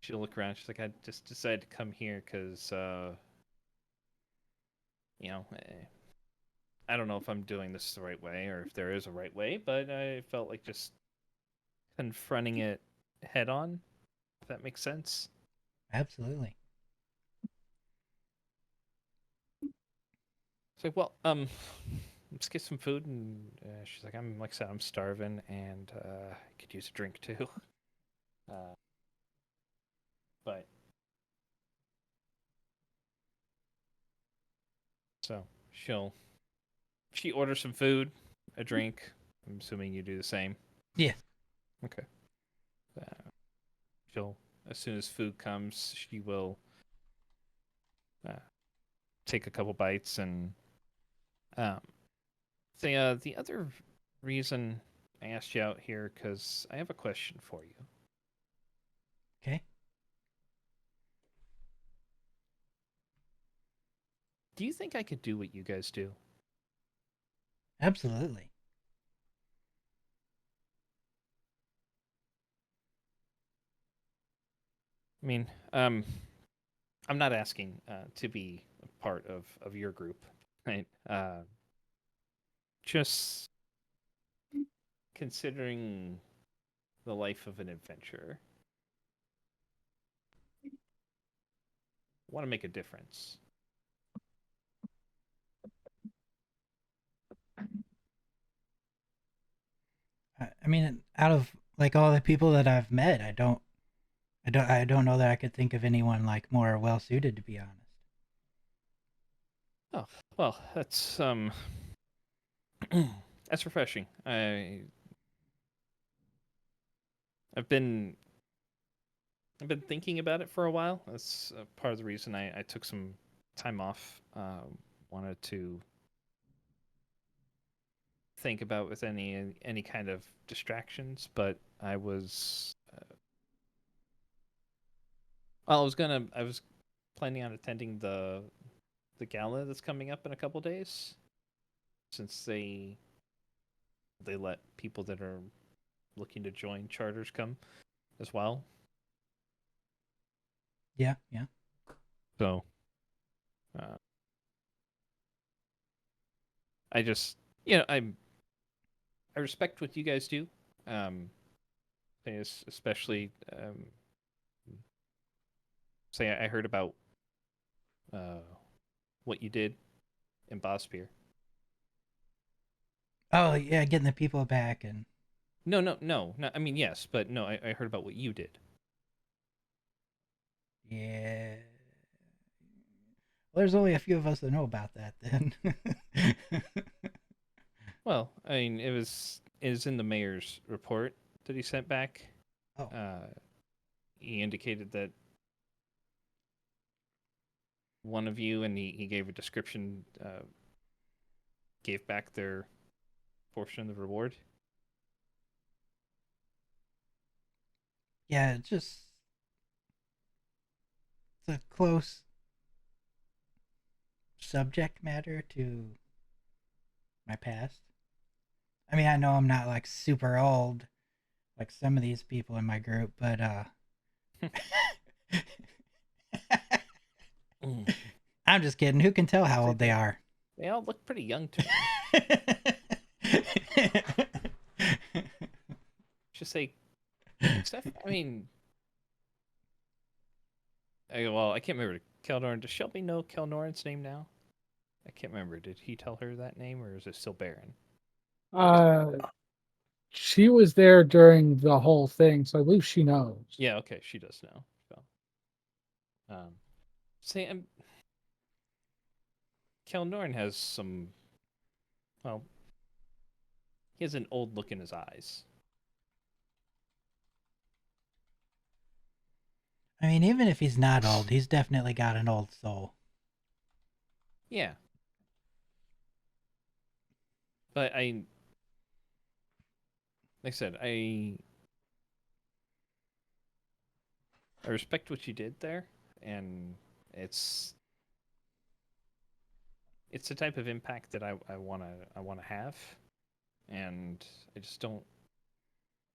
She'll look around. She's like, I just decided to come here because I don't know if I'm doing this the right way or if there is a right way, but I felt like just confronting it head on, if that makes sense. Absolutely. It's like, well, let's get some food, and she's like, like I said, I'm starving, and I could use a drink too. But so she orders some food, a drink. I'm assuming you do the same. Yeah. Okay. She'll, as soon as food comes, she will take a couple bites, and the other reason I asked you out here because I have a question for you. Okay. Do you think I could do what you guys do? Absolutely. I mean, I'm not asking to be a part of your group, right? Just considering the life of an adventurer. want to make a difference. I mean, out of like all the people that I've met, I don't know that I could think of anyone like more well suited, to be honest. Oh, well, that's that's refreshing. I've been thinking about it for a while. That's part of the reason I took some time off. Wanted to think about with any kind of distractions, but I was well, I was planning on attending the gala that's coming up in a couple days, since they let people that are looking to join charters come as well. Yeah, yeah. So I just, I respect what you guys do. Especially say I heard about what you did in Bospier. Oh yeah, getting the people back and No. I mean, yes, but no, I heard about what you did. yeah. Well, there's only a few of us that know about that then. Well, I mean, it is in the mayor's report that he sent back. Oh. He indicated that one of you, and he gave a description, gave back their portion of the reward. Yeah, it's a close subject matter to my past. I mean, I know I'm not like super old like some of these people in my group, but I'm just kidding. Who can tell how old they are? They all look pretty young to me. Just say, except, I mean, I can't remember. Kelnoran, does Shelby know Kelnoran's name now? I can't remember. Did he tell her that name, or is it still Baron? She was there during the whole thing, so I believe she knows. Yeah, okay, she does know. So, say, Kelnoran has some. Well, he has an old look in his eyes. I mean, even if he's not old, he's definitely got an old soul. Yeah. But like I said, I respect what you did there, and it's the type of impact that I wanna have, and I just don't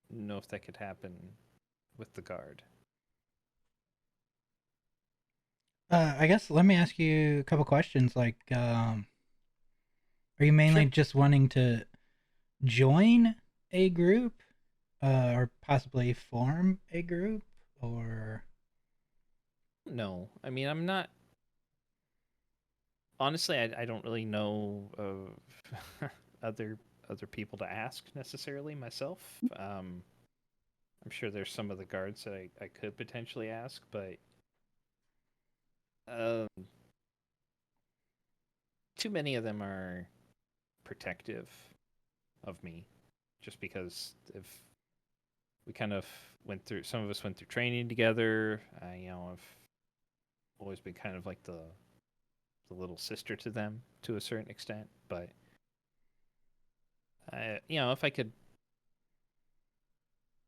know if that could happen with the guard. I guess let me ask you a couple questions. Like, are you mainly Sure. just wanting to join a group, or possibly form a group, or? No, I mean I'm not. Honestly, I don't really know of other people to ask necessarily myself. I'm sure there's some of the guards that I could potentially ask, but too many of them are protective of me, just because if we kind of some of us went through training together. I've always been kind of like the little sister to them to a certain extent, but if I could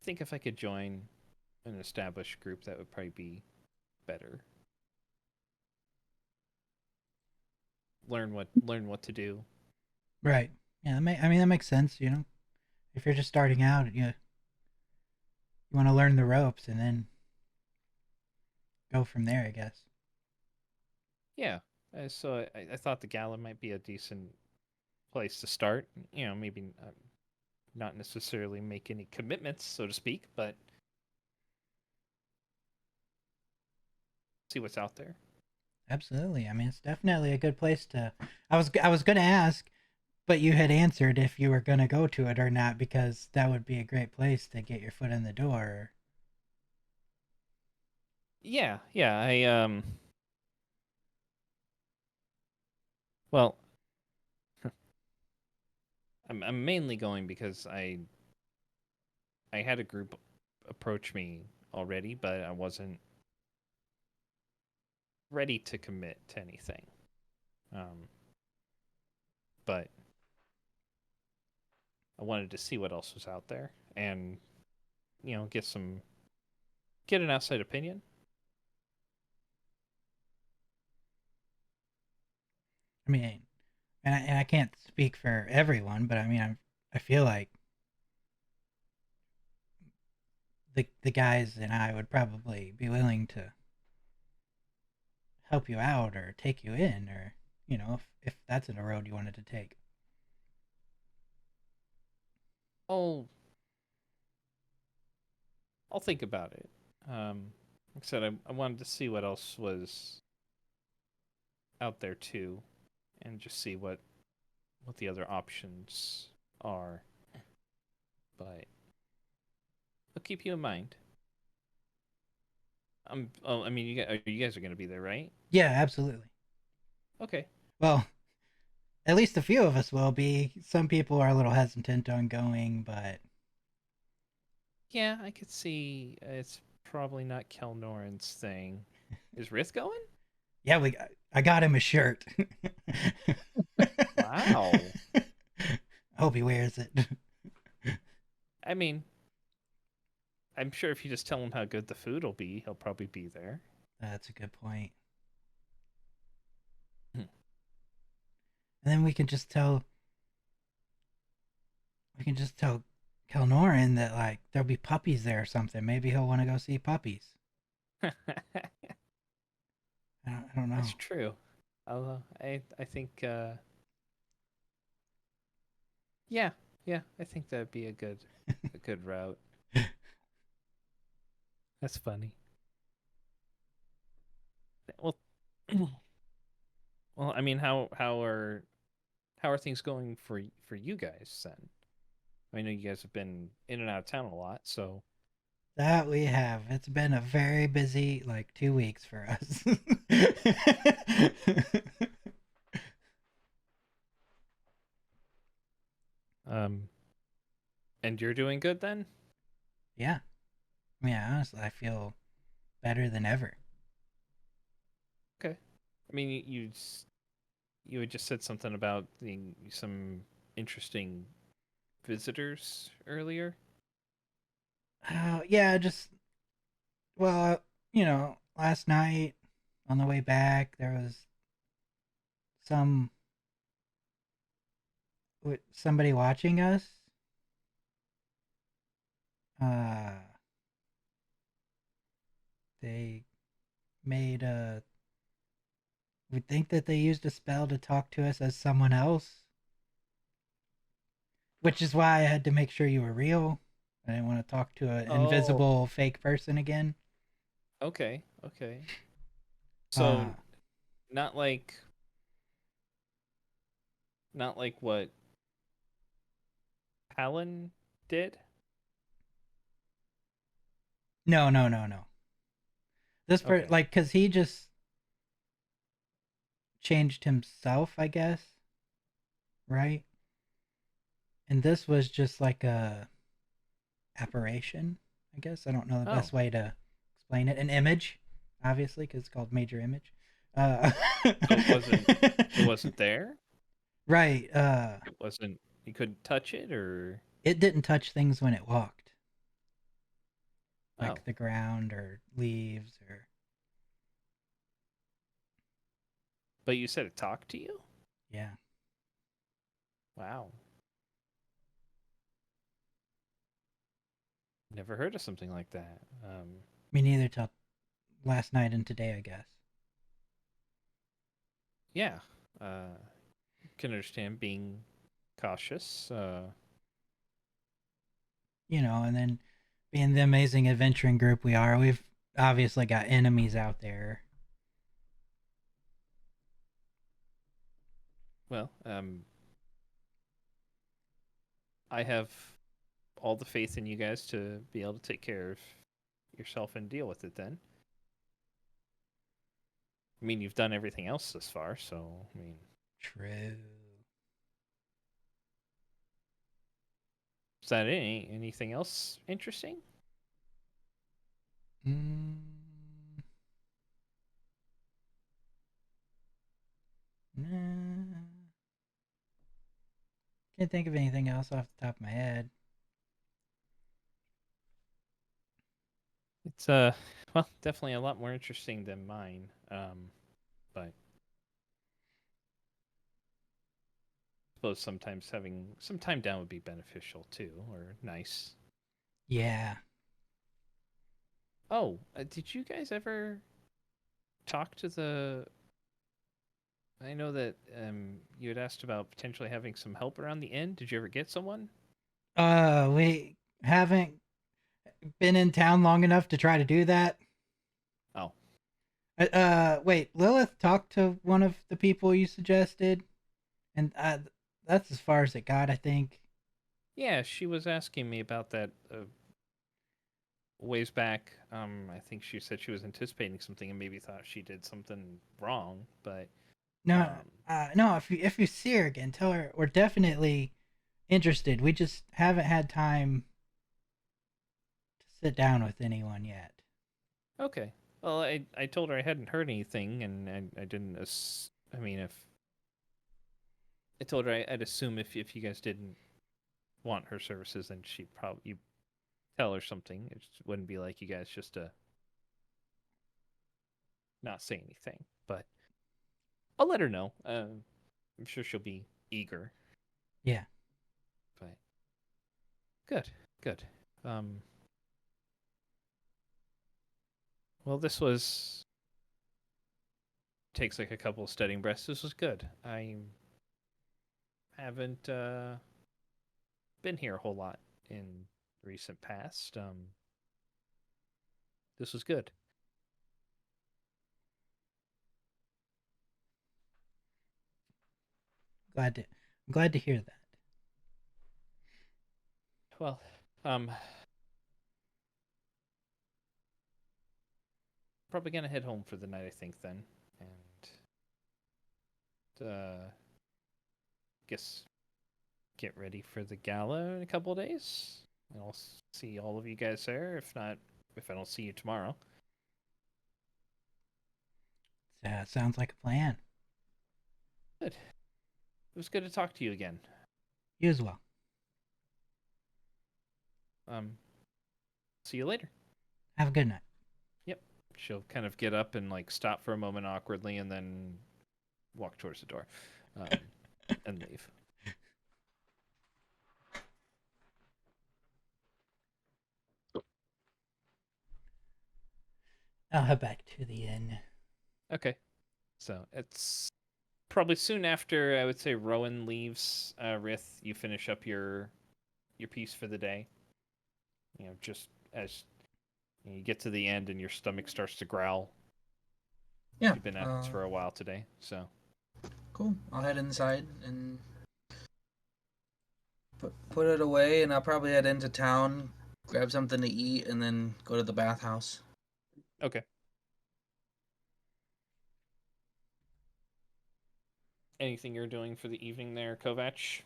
if I could join an established group, that would probably be better. Learn what to do. Right. Yeah. I mean, that makes sense. You know, if you're just starting out, you want to learn the ropes and then go from there, I guess. Yeah. So I thought the gala might be a decent place to start. Maybe not necessarily make any commitments, so to speak, but see what's out there. Absolutely. I mean, it's definitely a good place to. I was going to ask, but you had answered if you were going to go to it or not, because that would be a great place to get your foot in the door. Yeah, I well, I'm mainly going because I had a group approach me already, but I wasn't ready to commit to anything. But I wanted to see what else was out there and get an outside opinion. I mean, and I can't speak for everyone, but I mean, I feel like the guys and I would probably be willing to help you out or take you in, or if that's a road you wanted to take. I'll think about it. Like I said, I wanted to see what else was out there too, and just see what the other options are. But I'll keep you in mind. Oh, I mean, you guys are gonna be there, right? Yeah, absolutely. Okay. Well, at least a few of us will be. Some people are a little hesitant on going, but Yeah, I could see it's probably not Kelnoran's thing. Is Rith going? yeah, I got him a shirt. Wow. I hope he wears it. I mean, I'm sure if you just tell him how good the food will be, he'll probably be there. That's a good point. Hmm. And then we can just tell Kelnoran that like there'll be puppies there or something. Maybe he'll want to go see puppies. I don't know. That's true. I think yeah, I think that'd be a good route. That's funny. Well, well, I mean, how are things going for you guys then? I know you guys have been in and out of town a lot, so That we have. It's been a very busy like 2 weeks for us. and you're doing good then? Yeah. I mean, honestly, I feel better than ever. Okay. I mean, you had just said something about some interesting visitors earlier. Yeah, just well, last night on the way back there was some somebody watching us. Uh, they made a. We think that they used a spell to talk to us as someone else, which is why I had to make sure you were real. I didn't want to talk to an invisible fake person again. Okay. So not like what Palin did? No. This Okay. like cuz he just changed himself, I guess. Right? And this was just like a apparition, I guess. I don't know the best way to explain it. An image, obviously, cuz it's called major image. So it wasn't there? Right. It wasn't, you couldn't touch it, or It didn't touch things when it walked. Like oh. the ground or leaves or But you said it talked to you? yeah. Wow. Never heard of something like that. Me neither till last night and today, I guess. Yeah. Can understand being cautious. And then being the amazing adventuring group we are, we've obviously got enemies out there. Well, I have all the faith in you guys to be able to take care of yourself and deal with it then. I mean, you've done everything else this far, so, I mean... True. Is that anything else interesting? Mm. Nah. Can't think of anything else off the top of my head. It's well, definitely a lot more interesting than mine. But I suppose sometimes having some time down would be beneficial too, or nice. Yeah. Oh, did you guys ever talk to the? I know that you had asked about potentially having some help around the inn. Did you ever get someone? We haven't been in town long enough to try to do that. Oh, Wait, Lilith talked to one of the people you suggested, and that's as far as it got, I think. yeah, she was asking me about that ways back. I think she said she was anticipating something and maybe thought she did something wrong, but No, no. If you see her again, tell her we're definitely interested. We just haven't had time to sit down with anyone yet. okay. Well, I told her I hadn't heard anything, and I didn't. I mean, if I told her I'd assume if you guys didn't want her services, then she'd probably you tell her something. It just wouldn't be like you guys just to not say anything. But I'll let her know. I'm sure she'll be eager. Yeah. But good, good. Well, this was takes like a couple of studying breaths. This was good. I haven't been here a whole lot in recent past. This was good. I'm glad to hear that. Well, probably gonna head home for the night, I think, then, and guess get ready for the gala in a couple of days. And I'll see all of you guys there. If not, if I don't see you tomorrow. Sounds like a plan. Good. It was good to talk to you again. You as well. See you later. Have a good night. Yep. She'll kind of get up and like stop for a moment awkwardly, and then walk towards the door, and leave. I'll head back to the inn. Okay. So it's probably soon after I would say Rowan leaves. Rith, you finish up your piece for the day. You know, just as you get to the end and your stomach starts to growl. Yeah. You've been at this for a while today, so. Cool. I'll head inside and put it away, and I'll probably head into town, grab something to eat, and then go to the bathhouse. Okay. Anything you're doing for the evening there, Kovac?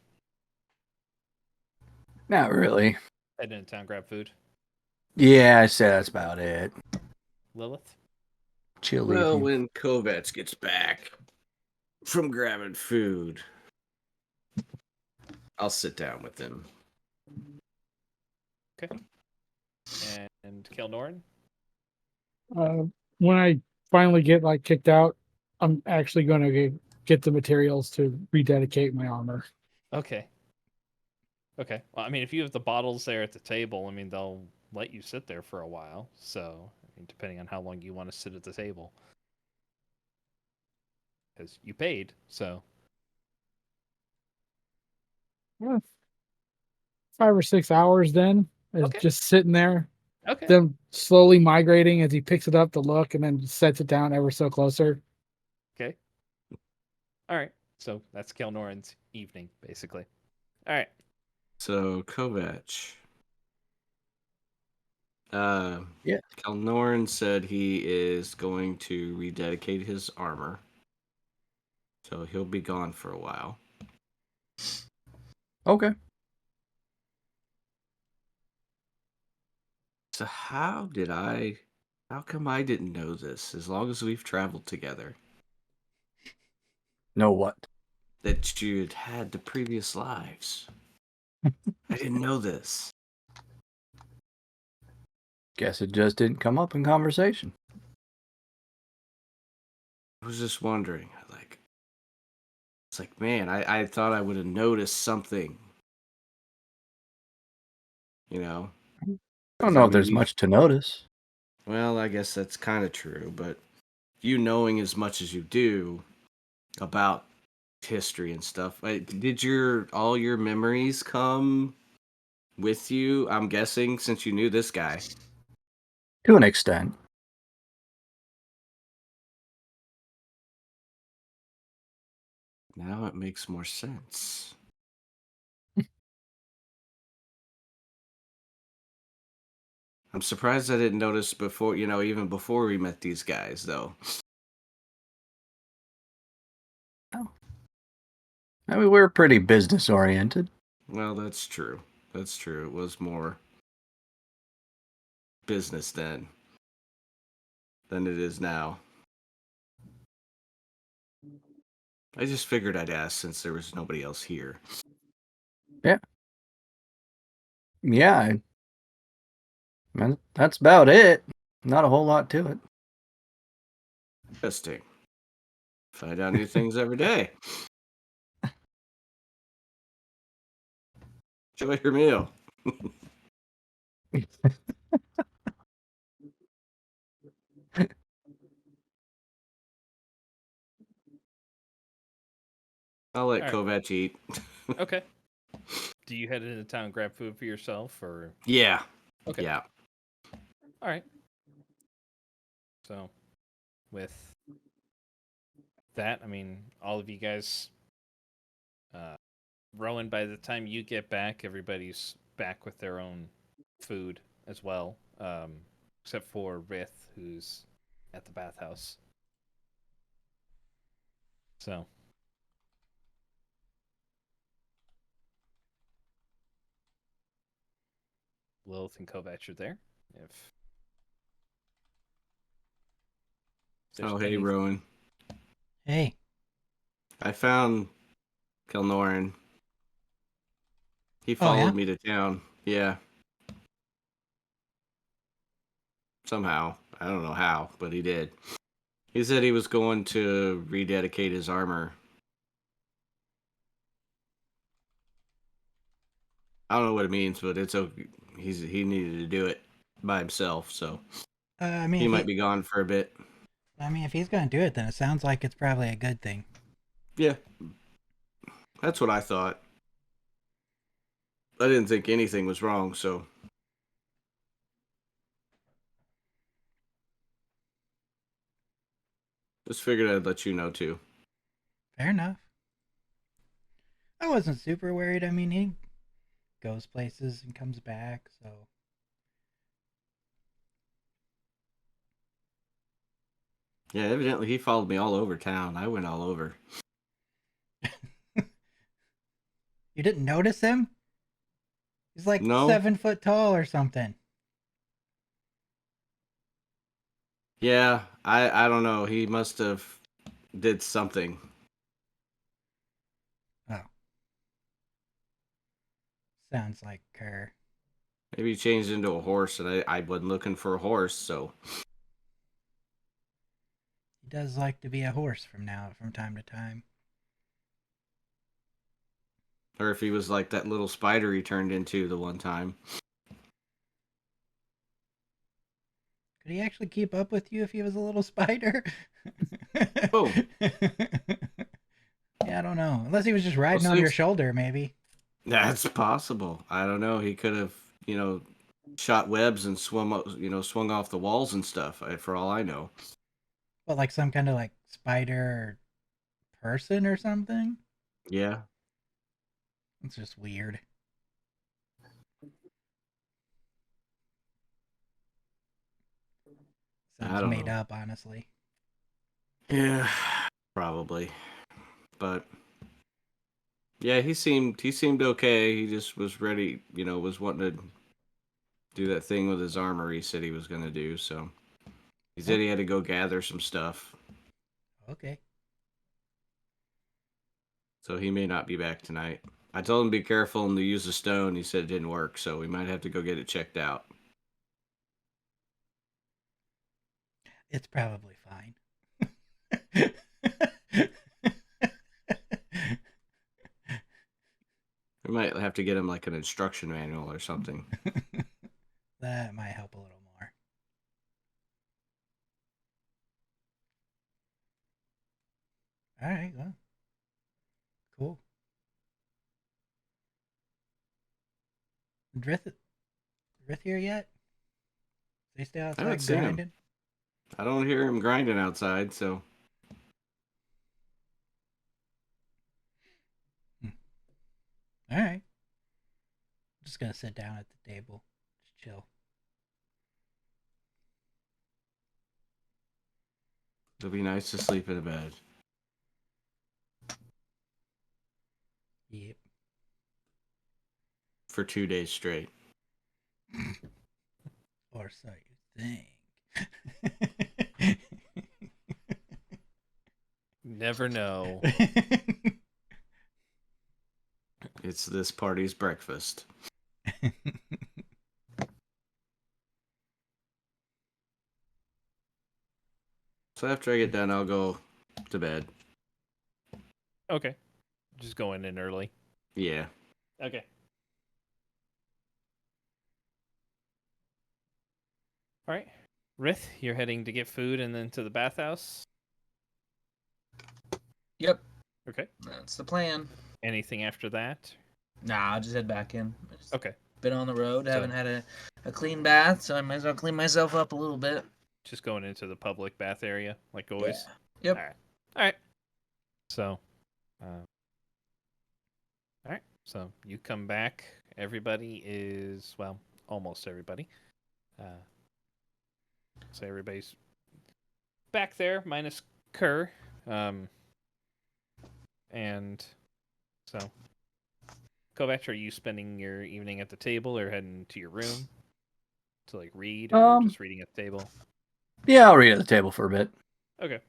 Not really. Head into town, grab food. Yeah, I say that's about it. Lilith? Chill Well, evening. when Kovacs gets back from grabbing food, I'll sit down with him. Okay. And Kelnoran? When I finally get like kicked out, I'm actually going to get the materials to rededicate my armor. Okay. Okay. Well, I mean, if you have the bottles there at the table, I mean, they'll let you sit there for a while. So, I mean, depending on how long you want to sit at the table. Because you paid, so. Yeah. 5 or 6 hours then, Okay. just sitting there. Okay. Then slowly migrating as he picks it up to look and then sets it down ever so closer. Okay. All right. So that's Kelnoran's evening, basically. All right. So Kovac. Yeah. Kelnoran said he is going to rededicate his armor. So he'll be gone for a while. Okay. So how come I didn't know this as long as we've traveled together? Know what? That you'd had the previous lives. I didn't know this. Guess it just didn't come up in conversation. I was just wondering, it's like, man, I thought I would have noticed something. You know? I 'Cause, don't know I if mean, there's much to notice. well, I guess that's kind of true, but you knowing as much as you do about history and stuff, did all your memories come with you? I'm guessing since you knew this guy. To an extent. Now it makes more sense. I'm surprised I didn't notice before, even before we met these guys, though. I mean, we're pretty business oriented. Well, that's true. That's true. It was more business then than it is now. I just figured I'd ask since there was nobody else here. Yeah. Man, that's about it. Not a whole lot to it. Interesting. Find out new things every day. Enjoy your meal. I'll let All right. Kovac eat. Okay. Do you head into town and grab food for yourself, or? Yeah. Okay. Yeah. All right. So, with that, I mean, all of you guys, Rowan, by the time you get back, everybody's back with their own food as well, except for Rith, who's at the bathhouse. So, Lilith and Kovac are there. If there's Oh, hey, any- Rowan. Hey. I found Kelnoran. He Oh, yeah? followed me to town. Yeah. Somehow. I don't know how, but he did. He said he was going to rededicate his armor. I don't know what it means, but it's okay. He needed to do it by himself, so I mean, he might be gone for a bit. if he's gonna do it, then it sounds like it's probably a good thing. Yeah. That's what I thought. I didn't think anything was wrong, so just figured I'd let you know too. Fair enough. I wasn't super worried. I mean, he goes places and comes back, so. Yeah, evidently he followed me all over town. I went all over. You didn't notice him? He's like No. 7 foot tall or something. Yeah, I don't know. He must have did something. Oh. Sounds like Kerr. Maybe he changed into a horse, and I wasn't looking for a horse, so. He does like to be a horse from time to time. Or if he was like that little spider he turned into the one time. Could he actually keep up with you if he was a little spider? Oh. Yeah, I don't know. Unless he was just riding on your shoulder, maybe. That's possible. I don't know. He could have, shot webs and swung off the walls and stuff, for all I know. But like some kind of like spider or person or something? Yeah. It's just weird. I Sounds don't made know. up, honestly. Yeah, probably. But yeah, he seemed okay. He just was ready, was wanting to do that thing with his armor he said he was going to do, so he said he had to go gather some stuff. Okay. So he may not be back tonight. I told him to be careful and to use the stone. He said it didn't work, so we might have to go get it checked out. It's probably fine. We might have to get him like an instruction manual or something. That might help a little more. All right, well, cool. Drith here yet? They stay I haven't outside seen him. grinding? I don't hear him grinding outside, so All right. I'm just gonna sit down at the table, just chill. it'll be nice to sleep in a bed. Yep. For 2 days straight. Or so you think. Never know. It's this party's breakfast. So after I get done, I'll go to bed. Okay. Just going in early. Yeah. Okay. All right. Rith, you're heading to get food and then to the bathhouse. Yep, Okay. that's the plan. Anything after that? Nah, I'll just head back in. I just Okay. been on the road, So- haven't had a clean bath, so I might as well clean myself up a little bit. Just going into the public bath area, like always. Yep. All right. All right. So, all right. So you come back. Everybody is, well, almost everybody. So everybody's back there, minus Kerr. And so, Kovac, are you spending your evening at the table or heading to your room to like read, or just reading at the table? Yeah, I'll read at the table for a bit. Okay.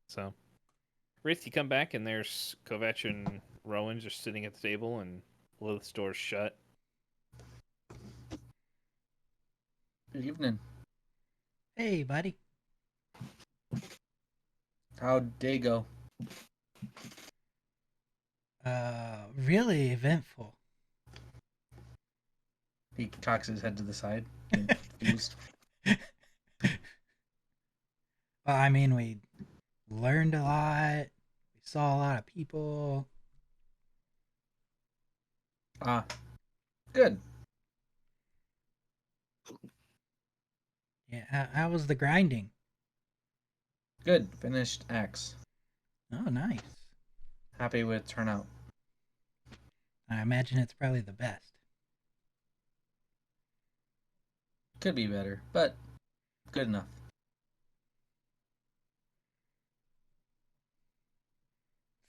So, Wraith, you come back and there's Kovac and Rowan just sitting at the table and Lilith's door's shut. Good evening. Hey, buddy. How'd day go? Really eventful. He cocks his head to the side, confused. Well, I mean, we learned a lot. We saw a lot of people. Good. Yeah, how was the grinding? Good. Finished axe. Oh, nice. Happy with turnout. I imagine it's probably the best. Could be better, but good enough.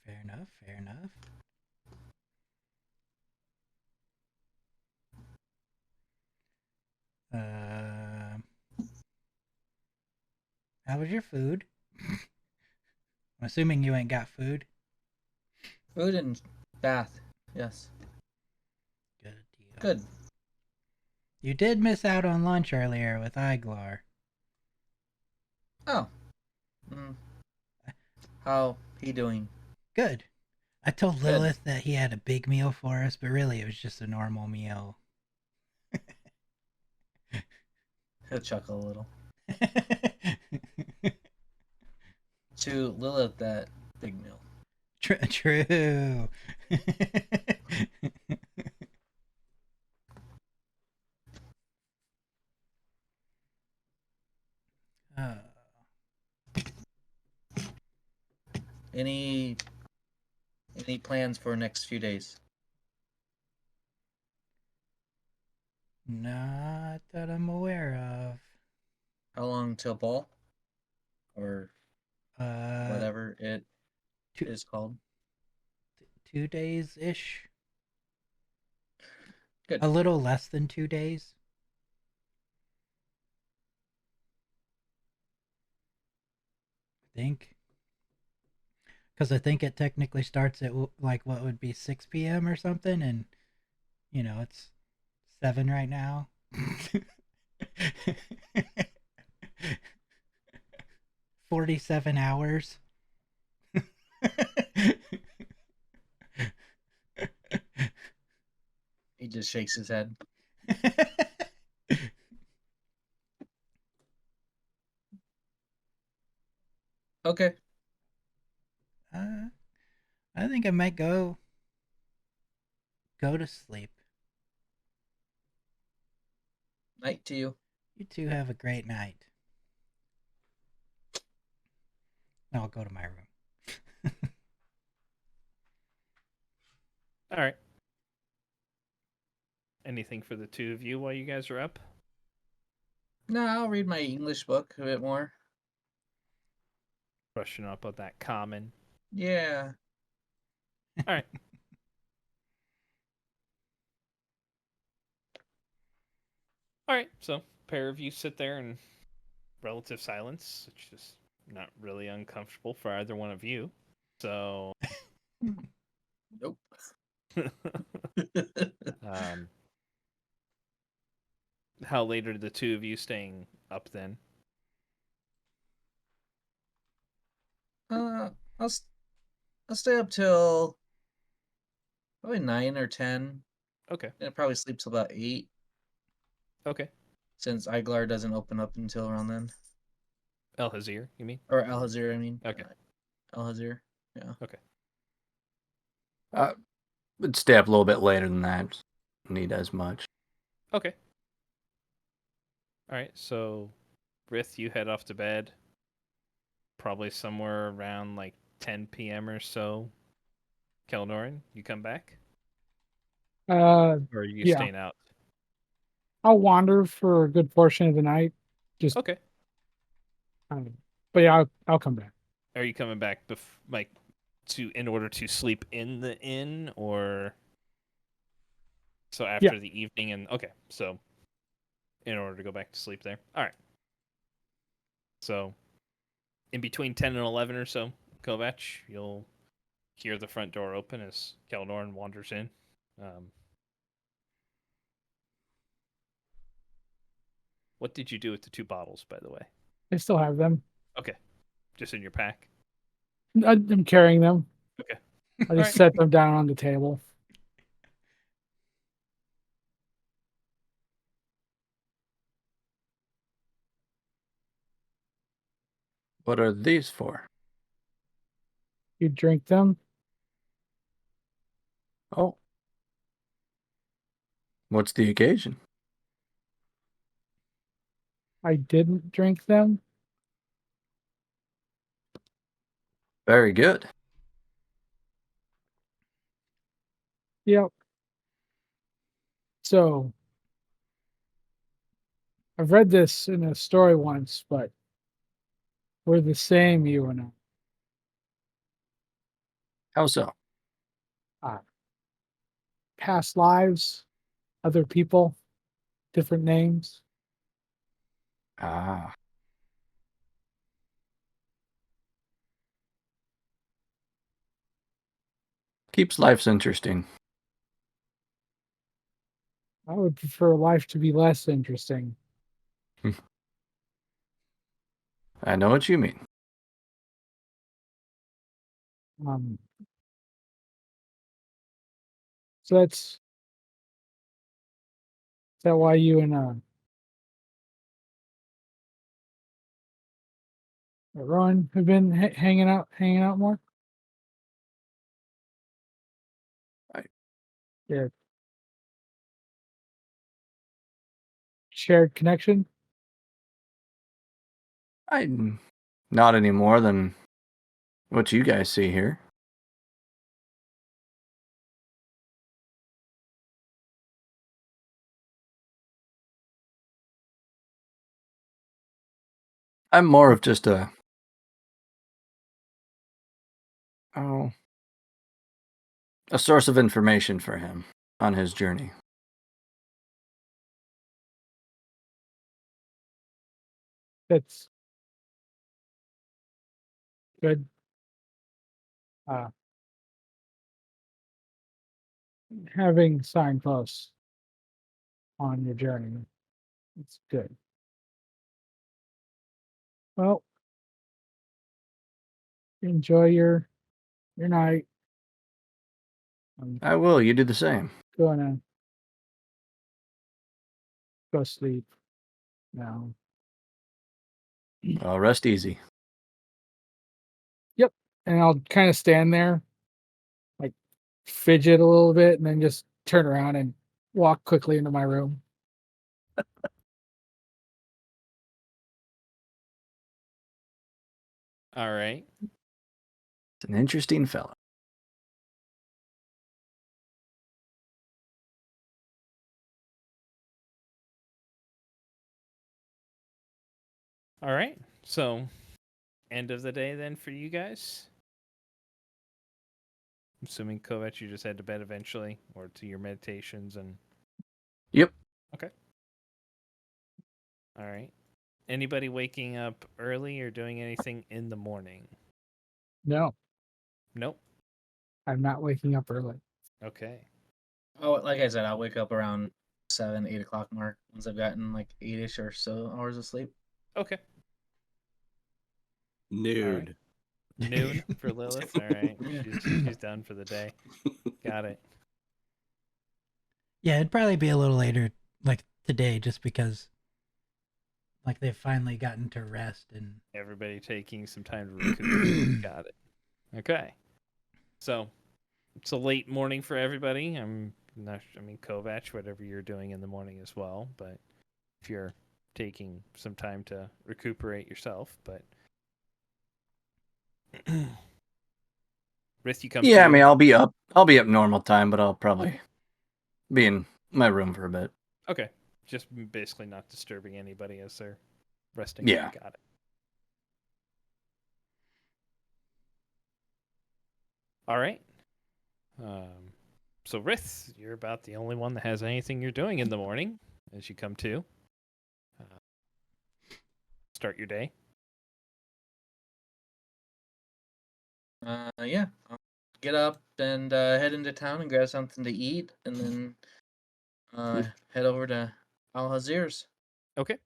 Fair enough, fair enough. How was your food? I'm assuming you ain't got food. Food and bath. Yes. Good deal. Good. You did miss out on lunch earlier with Iglar. Oh. How he doing? Good. I told Good. Lilith that he had a big meal for us, but really it was just a normal meal. He'll chuckle a little. To Lilith, that big meal. True. Any Any plans for next few days? Not that I'm aware of. How long till ball? Or whatever it two- is called. 2 days ish. Good. A little less than 2 days. I think. Because I think it technically starts at like what would be 6 p.m. or something, and it's 7 right now. 47 hours. He just shakes his head. Okay. I think I might go to sleep. Night to you. You two have a great night. I'll go to my room. All right. Anything for the two of you while you guys are up? No, I'll read my English book a bit more. Brushing up on that common. Yeah. All right. All right. So, pair of you sit there in relative silence, which is not really uncomfortable for either one of you. So, Nope. how late are the two of you staying up then? I'll stay up till probably 9 or 10. Okay. And it probably sleeps till about 8. Okay. Since Iglar doesn't open up until around then. El Hazir, you mean? Or Alhazir, I mean. Okay. Alhazir, yeah. Okay. Would stay up a little bit later than that. Need as much. Okay. All right. So, Rith, you head off to bed. Probably somewhere around like 10 p.m. or so. Kelnorin, you come back? Or are you Yeah. staying out? I'll wander for a good portion of the night. Just Okay. but yeah, I'll come back. Are you coming back in order to sleep in the inn, or so after the evening? And okay, so in order to go back to sleep there. All right. So in between 10 and 11 or so, Kovac, you'll hear the front door open as Kelnorn wanders in. What did you do with the 2 bottles, by the way? I still have them. Okay. Just in your pack? I'm carrying them. Okay. I just set them down on the table. What are these for? You drink them. Oh. What's the occasion? I didn't drink them. Very good. Yep. So I've read this in a story once, but we're the same, you and How so? I. Past lives, other people, different names. Ah. Keeps lives interesting. I would prefer life to be less interesting. I know what you mean. So is that why you and Rowan have been hanging out more? Right. Yeah. Shared connection? Not any more than what you guys see here. I'm more of just a source of information for him on his journey. That's good. Uh, having signposts on your journey, it's good. Well, enjoy your night. I'm I will. You do the same. gonna go sleep now. Rest easy. Yep. And I'll kind of stand there, like fidget a little bit, and then just turn around and walk quickly into my room. All right. It's an interesting fellow. All right. So, end of the day then for you guys. I'm assuming Kovac, you just head to bed eventually, or to your meditations and. Yep. Okay. All right. Anybody waking up early or doing anything in the morning? No, Nope. I'm not waking up early. Okay. Oh, like I said, I'll wake up around 7, 8 o'clock mark once I've gotten like 8-ish or so hours of sleep. Okay. Noon. Noon for Lilith. All right. Yeah. She's done for the day. Got it. Yeah, it'd probably be a little later, like today, just because, like, they've finally gotten to rest and. Everybody taking some time to recuperate. Got it. Okay. So it's a late morning for everybody. Kovac, whatever you're doing in the morning as well, but if you're taking some time to recuperate yourself, but Rith, you come Yeah, I to. mean, I'll be up. I'll be up normal time, but I'll probably be in my room for a bit. Okay. Just basically not disturbing anybody as they're resting. Yeah. Got it. All right. So Rith, you're about the only one that has anything you're doing in the morning as you come to. Start your day. Yeah, I'll get up and head into town and grab something to eat, and then head over to Al Hazir's. Okay.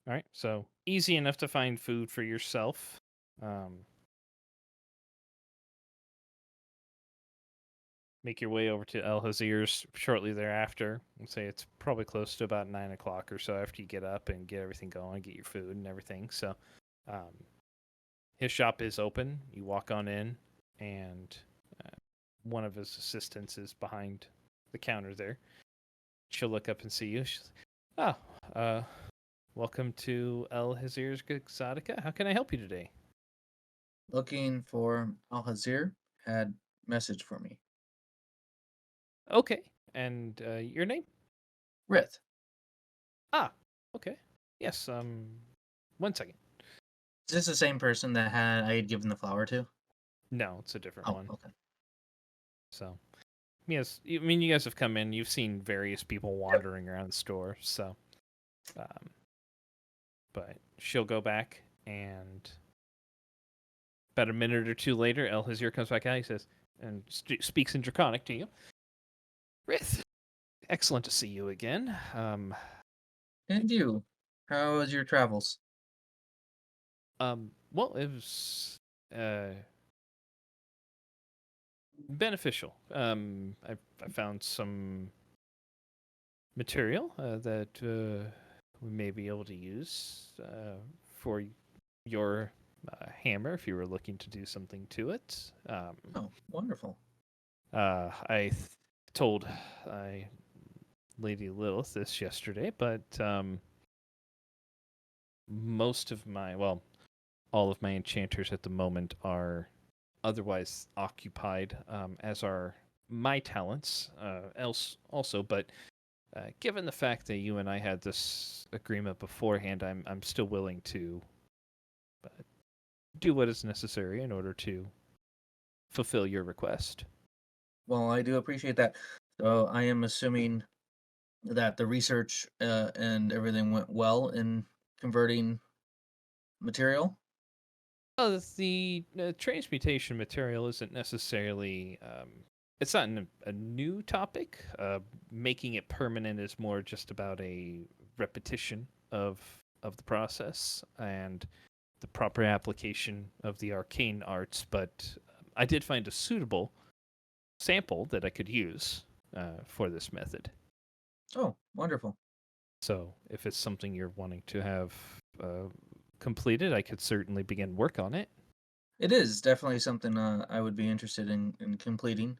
All right. So easy enough to find food for yourself. Make your way over to El Hazir's shortly thereafter. I'd say it's probably close to about 9 o'clock or so after you get up and get everything going, get your food and everything. So his shop is open. You walk on in, and one of his assistants is behind the counter there. She'll look up and see you. She's like, welcome to El Hazir's Exotica. How can I help you today? Looking for Al Hazir. Had message for me. Okay. And your name? Rith. Ah, okay. Yes, 1 second. Is this the same person that I had given the flower to? No, it's a different Oh, one. okay. So, yes, I mean, you guys have come in. You've seen various people wandering around the store. So, but she'll go back, and about a minute or two later, El Hazir comes back out. He says, and speaks in Draconic to you. Rith, excellent to see you again. And you? How was your travels? Well, it was beneficial. I found some material that we may be able to use for your hammer if you were looking to do something to it. Oh, wonderful. I told Lady Lilith this yesterday, but all of my enchanters at the moment are otherwise occupied, as are my talents else also, but given the fact that you and I had this agreement beforehand, I'm still willing to do what is necessary in order to fulfill your request. Well, I do appreciate that. So I am assuming that the research and everything went well in converting material. Well, the transmutation material isn't necessarily. It's not a new topic. Making it permanent is more just about a repetition of the process and the proper application of the arcane arts. But I did find a suitable sample that I could use for this method. Oh, wonderful. So if it's something you're wanting to have completed, I could certainly begin work on it. It is definitely something I would be interested in completing.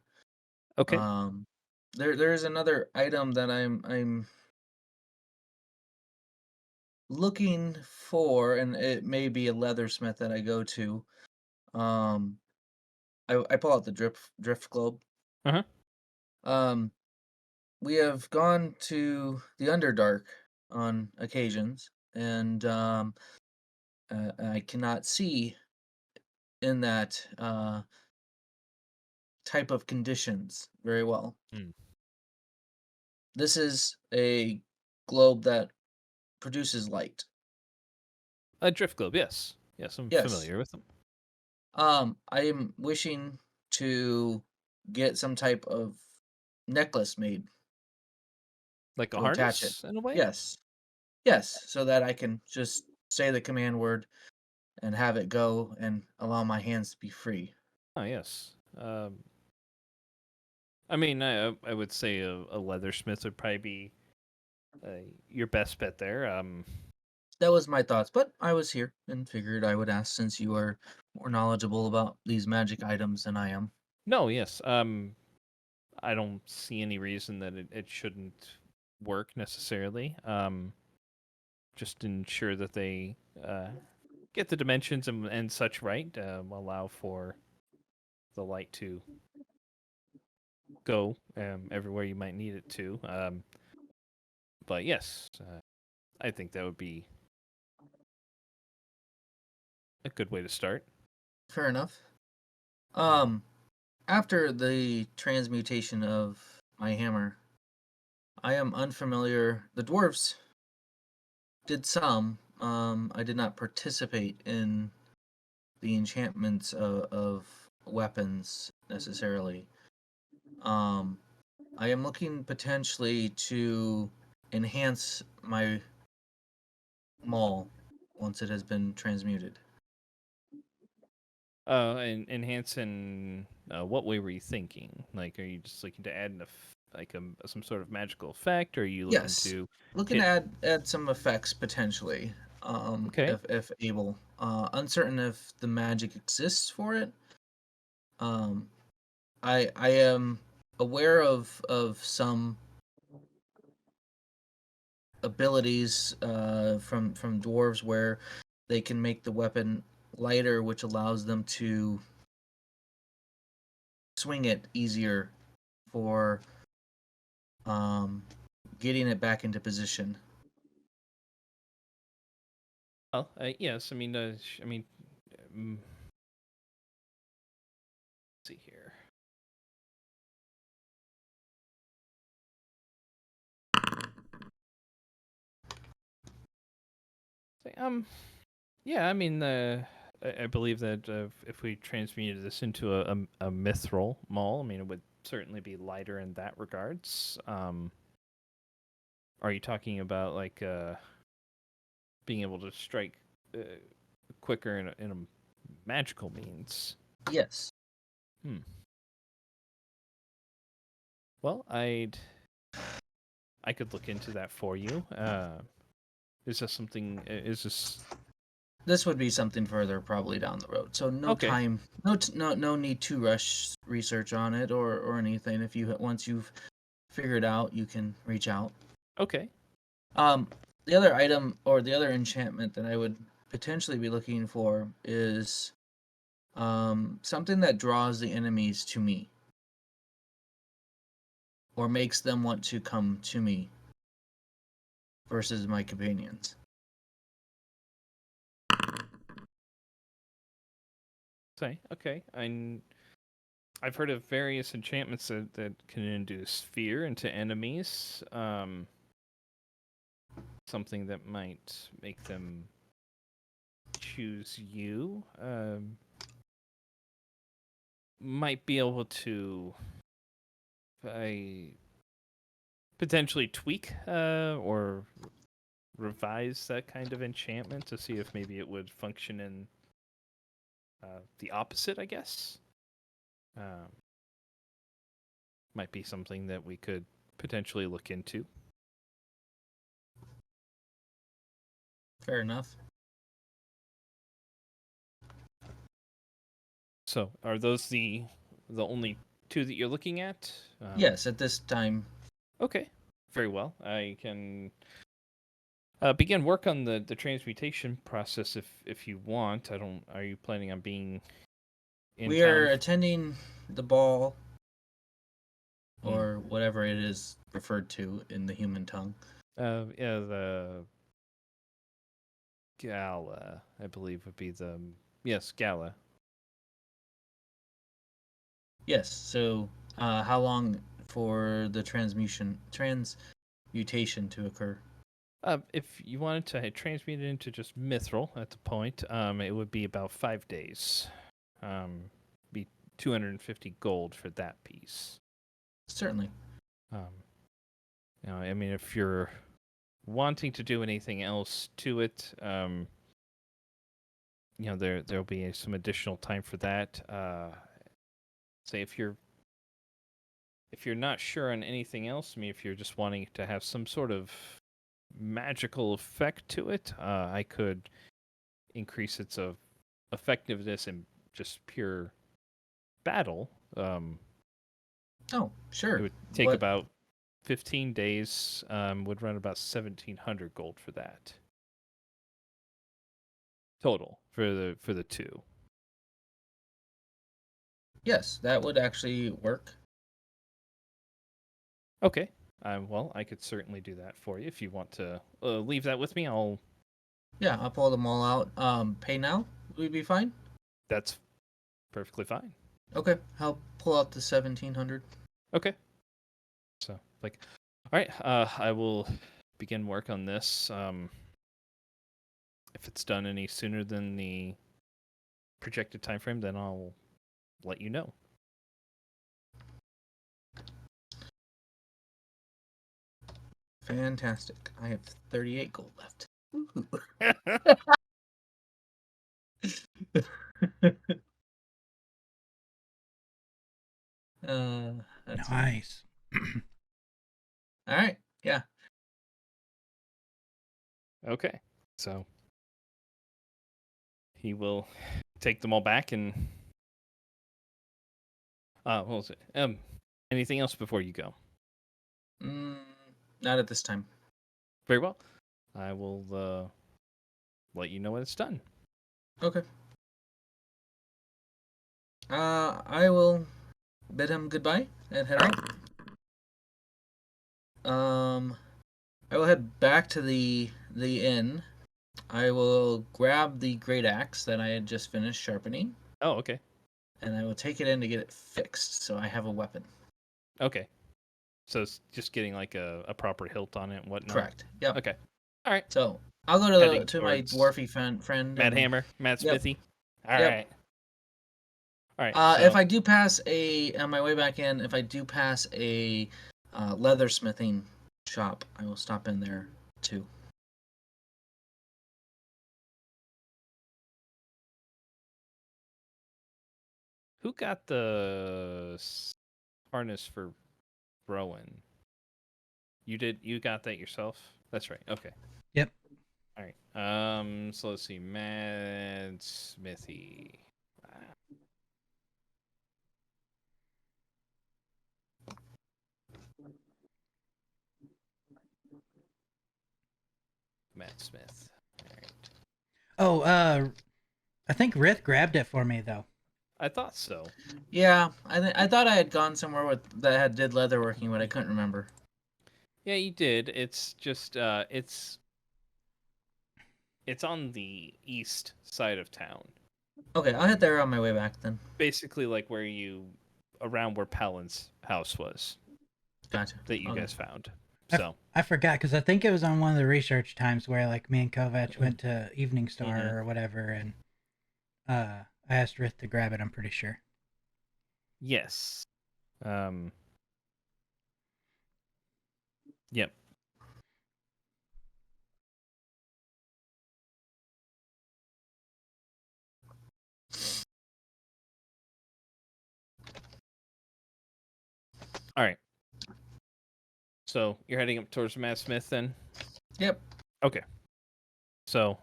Okay. There is another item that I'm looking for, and it may be a leathersmith that I go to. Um, I pull out the drift globe. Uh-huh. We have gone to the Underdark on occasions, and I cannot see in that type of conditions very well. Hmm. This is a globe that produces light. A drift globe, yes. Yes, I'm Yes. familiar with them. I am wishing to get some type of necklace made Like a to attach it. harness, in a way? Yes. Yes, so that I can just say the command word and have it go and allow my hands to be free. Oh, yes. I mean, I would say a leathersmith would probably be your best bet there. That was my thoughts, but I was here and figured I would ask since you are more knowledgeable about these magic items than I am. No, yes. I don't see any reason that it shouldn't work necessarily. Just ensure that they get the dimensions and such right. Allow for the light to go everywhere you might need it to. But yes, I think that would be a good way to start. Fair enough. After the transmutation of my hammer, I am unfamiliar. The dwarves did some. I did not participate in the enchantments of weapons necessarily. I am looking potentially to enhance my maul once it has been transmuted. And enhance in what way were you thinking? Like, are you just looking to add some sort of magical effect, or are you looking Yes, to looking hit? to add some effects potentially. Okay. If able. Uncertain if the magic exists for it. Um, I am aware of some abilities from dwarves where they can make the weapon lighter, which allows them to swing it easier for getting it back into position. Well, yes. I mean, let's see here. Yeah. I mean, I believe that if we transmuted this into a mithril maul, I mean, it would certainly be lighter in that regards. Are you talking about like being able to strike quicker in a magical means? Yes. Well, I could look into that for you. Is this something? Is this? This would be something further probably down the road. So no Okay. time, no need to rush research on it or anything. If you once you've figured out, you can reach out. Okay. The other item or the other enchantment that I would potentially be looking for is something that draws the enemies to me or makes them want to come to me. versus my companions. Say, okay. I've heard of various enchantments that can induce fear into enemies. Something that might make them choose you. Might be able to potentially tweak or revise that kind of enchantment to see if maybe it would function in the opposite, I guess. Might be something that we could potentially look into. Fair enough. So, are those the only two that you're looking at? Yes, at this time. Okay, very well. I can begin work on the transmutation process if you want. I don't. Are you planning on being in We town? are attending the ball, Hmm. or whatever it is referred to in the human tongue. Yeah, the gala, I believe, would be the gala. Yes. So, how long for the transmutation to occur? If you wanted to transmute it into just mithril at the point, it would be about 5 days. Be 250 gold for that piece. Certainly. I mean, if you're wanting to do anything else to it, there'll be some additional time for that. Say if you're not sure on anything else, I mean, if you're just wanting to have some sort of magical effect to it, I could increase its effectiveness in just pure battle. Oh, sure. It would take What- about 15 days. Would run about 1,700 gold for that total for the two. Yes, that would actually work. Okay. Well, I could certainly do that for you if you want to leave that with me. Yeah, I'll pull them all out. Pay now? Would be fine? That's perfectly fine. Okay, I'll pull out the 1,700. Okay. So, all right. I will begin work on this. If it's done any sooner than the projected time frame, then I'll let you know. Fantastic. I have 38 gold left. That's Nice. all right. Yeah. Okay. So he will take them all back and what was it? Anything else before you go? Not at this time. Very well. I will let you know when it's done. Okay. I will bid him goodbye and head out. I will head back to the inn. I will grab the great axe that I had just finished sharpening, Oh, okay. and I will take it in to get it fixed so I have a weapon. Okay. So it's just getting like a proper hilt on it and whatnot. Correct. Yep. Okay. All right. So I'll go Heading to my towards dwarfy friend. Mad and- Hammer, Mad Yep. Smithy. All right. Yep. All right. If I do pass on my way back in, if I do pass a leathersmithing shop, I will stop in there too. Who got the harness for Rowan? You did. You got that yourself. That's right. Okay. Yep. All right. So let's see. Mad Smithy. Matt Smith. All right. Oh, I think Rith grabbed it for me though. I thought so. Yeah, I thought I had gone somewhere that did leatherworking, but I couldn't remember. Yeah, you did. It's just it's on the east side of town. Okay, I'll hit there on my way back then. Basically like around where Palin's house was Gotcha. that you Okay. guys found. I, So I forgot because I think it was on one of the research times where like me and Kovac went to Evening Star Mhm. or whatever, and I asked Rith to grab it. I'm pretty sure. yes. Yep. All right. So you're heading up towards Matt Smith then? Yep. Okay. So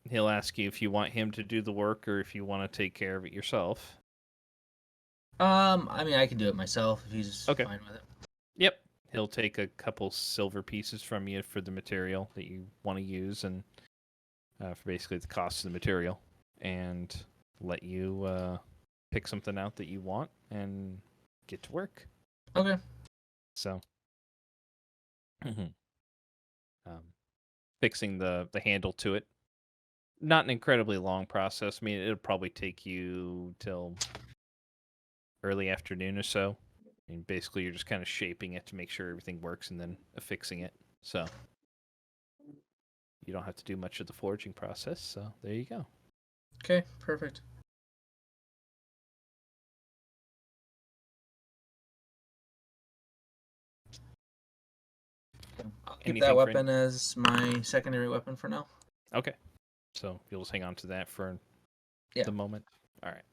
he'll ask you if you want him to do the work or if you want to take care of it yourself. I mean, I can do it myself if he's Okay. fine with it. Yep. He'll take a couple silver pieces from you for the material that you want to use and for basically the cost of the material and let you pick something out that you want and get to work. Okay. So, fixing the handle to it. Not an incredibly long process. I mean, it'll probably take you till early afternoon or so. I mean, basically, you're just kind of shaping it to make sure everything works and then affixing it. So, you don't have to do much of the forging process. So, there you go. Okay. Perfect. I'll keep Anything that for weapon as my secondary weapon for now. Okay. So, you'll just hang on to that for Yeah. the moment. All right.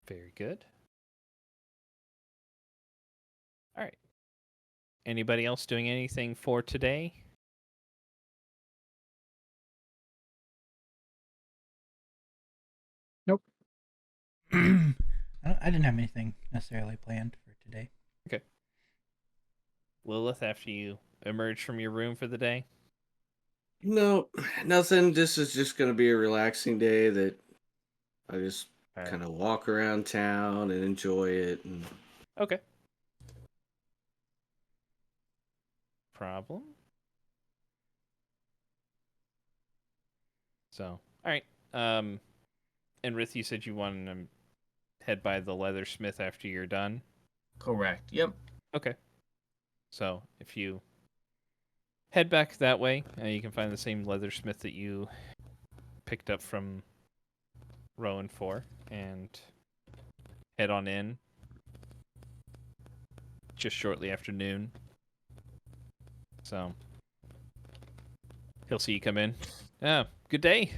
Very good. All right. Anybody else doing anything for today? I didn't have anything necessarily planned for today. Okay. Lilith, after you emerge from your room for the day? No, nothing. This is just gonna be a relaxing day that I just All right. kind of walk around town and enjoy it. And Okay. Problem. So, all right. And Rith, you said you wanted to head by the leathersmith after you're done. Correct. Yep. Okay. So if you head back that way, you can find the same leathersmith that you picked up from Rowan 4 and head on in just shortly after noon. So he'll see you come in. Good day.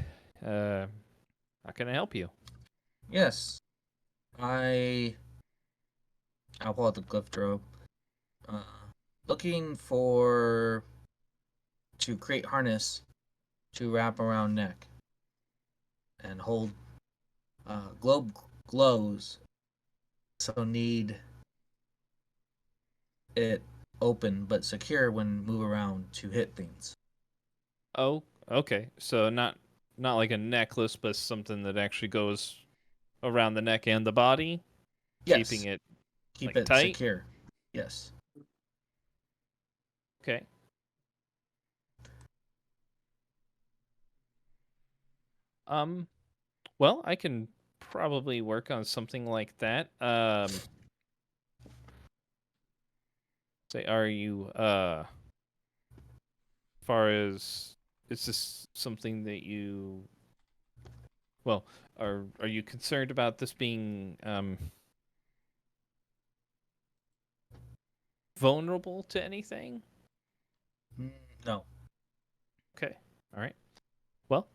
How can I help you? Yes. I'll pull out the glyph drobe. Looking to create harness to wrap around neck and hold. Globe glows, so need it open but secure when move around to hit things. Oh, okay. So not like a necklace, but something that actually goes around the neck and the body, Yes. keeping it Keep like, it tight? secure. Yes. Okay. Well, I can probably work on something like that. Say, are you far as is this something that you well, are you concerned about this being vulnerable to anything? No. Okay. All right. Well,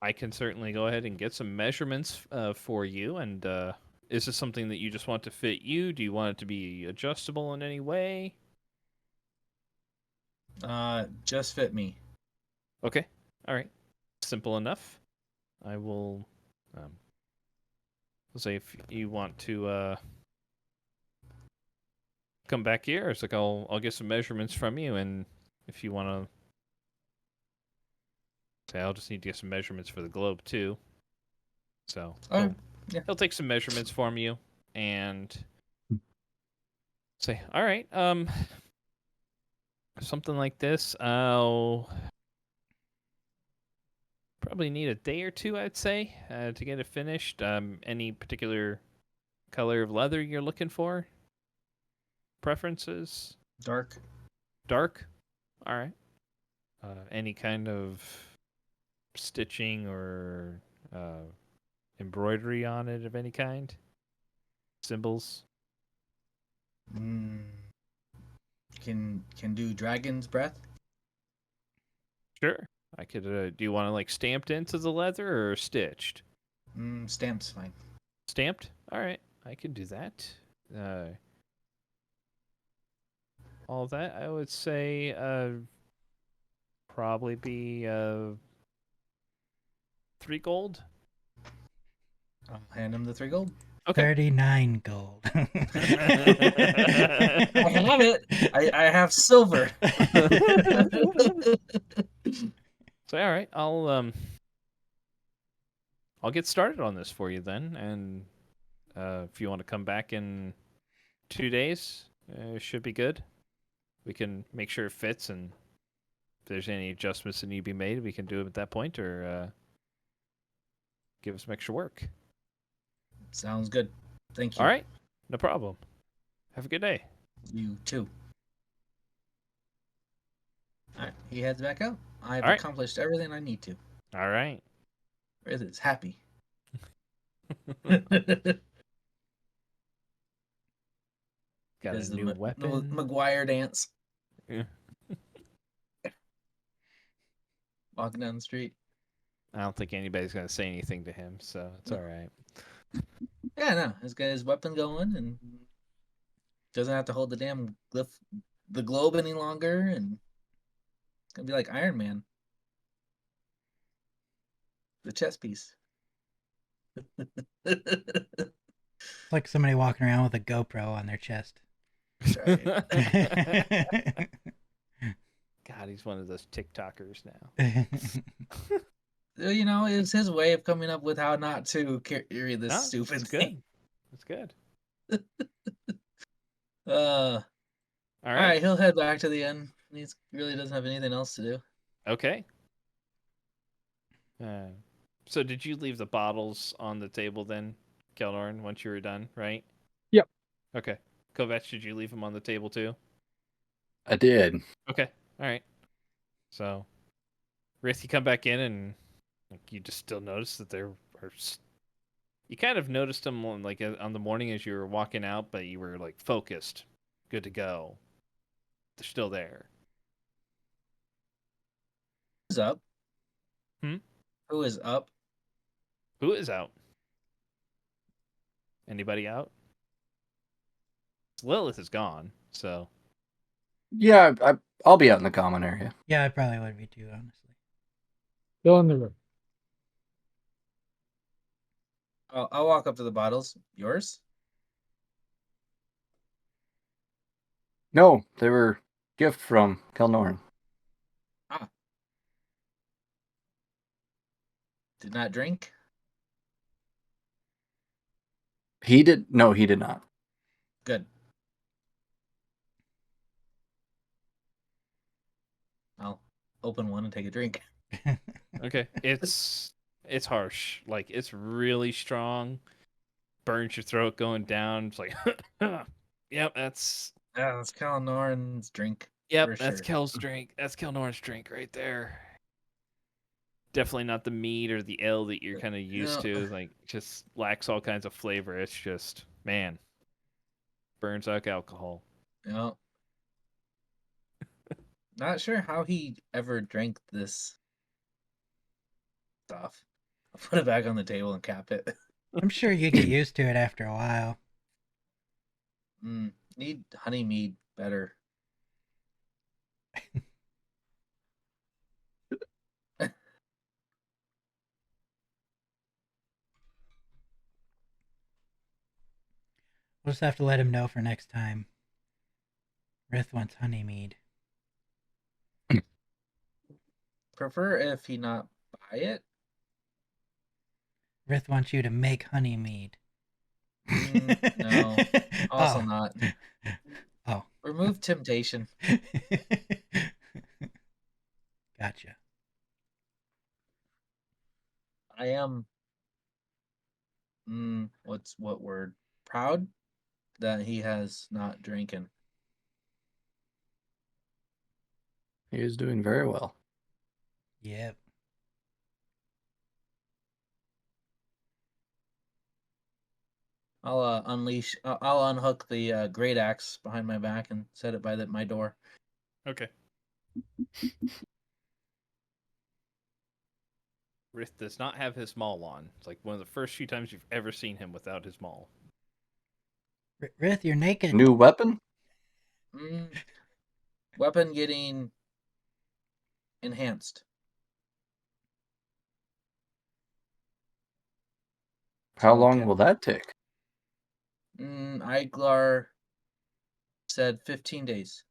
I can certainly go ahead and get some measurements for you. And is this something that you just want to fit you? Do you want it to be adjustable in any way? Just fit me. Okay. All right. Simple enough. I will. Let's say if you want to come back here, it's like I'll get some measurements from you, and if you want to. Say, I'll just need to get some measurements for the globe too. So Yeah. he'll take some measurements from you, and Say, all right, something like this, I'll probably need a day or two, I'd say, to get it finished. Any particular color of leather you're looking for? Preferences? Dark. Dark? All right. Any kind of stitching or embroidery on it of any kind? Symbols? Can do dragon's breath. Sure. I could. Do you want to like stamped into the leather or stitched? Stamp's fine. Stamped. All right. I could do that. All that I would say. Probably be 3 gold. I'll hand him the 3 gold. Okay. 39 gold. I have it. I have silver. So all right, I'll get started on this for you then, and if you want to come back in 2 days, it should be good. We can make sure it fits, and if there's any adjustments that need to be made, we can do it at that point, or give us some extra work. Sounds good. Thank you. All right, no problem. Have a good day. You too. All right, he heads back out. I've All right. accomplished everything I need to. All right. Riz is happy. Got Does a the new weapon. McGuire dance. Yeah. Walking down the street. I don't think anybody's gonna say anything to him, so it's all right. Yeah, no, he's got his weapon going and doesn't have to hold the damn the globe any longer, and it's gonna be like Iron Man. The chess piece. It's like somebody walking around with a GoPro on their chest. God, he's one of those TikTokers now. You know, it's his way of coming up with how not to carry this No, stupid it's thing. good. It's good. All All right, right. he'll head back to the inn. He really doesn't have anything else to do. Okay. So did you leave the bottles on the table then, Kelnorn, once you were done, right? Yep. Okay. Kovac, did you leave them on the table too? I did. Okay. All right. So, Rith, you come back in and like, you just still notice that there are. You kind of noticed them on, like on the morning as you were walking out, but you were like focused, good to go. They're still there. Who's up? Hmm? Who is up? Who is out? Anybody out? Lilith is gone, so. Yeah, I'll be out in the common area. Yeah, I probably would be too, honestly. Still in the room. I'll walk up to the bottles. Yours? No, they were gift from Kelnorn. Did not drink? He did. No, he did not. Good. I'll open one and take a drink. Okay. It's harsh. Like it's really strong. Burns your throat going down. It's like yep, that's Cal Norn's drink. yep, for that's sure. Kel's drink. That's Kelnorn's drink right there. Definitely not the mead or the ale that you're kind of used to. Like just lacks all kinds of flavor. It's just man. Burns like alcohol. No. Not sure how he ever drank this stuff. I'll put it back on the table and cap it. I'm sure you get used to it after a while. Need honey mead better. We'll just have to let him know for next time. Rith wants honey mead. Prefer if he not buy it. Rith wants you to make honey mead. No, also Oh. not. Oh. Remove temptation. Gotcha. I am what word? Proud that he has not drinking. He is doing very well. Yep. I'll I'll unhook the great axe behind my back and set it by my door. Okay. Rith does not have his maul on. It's like one of the first few times you've ever seen him without his maul. Rith, you're naked. New weapon? Weapon getting enhanced. How So long will that take? Iglar said 15 days.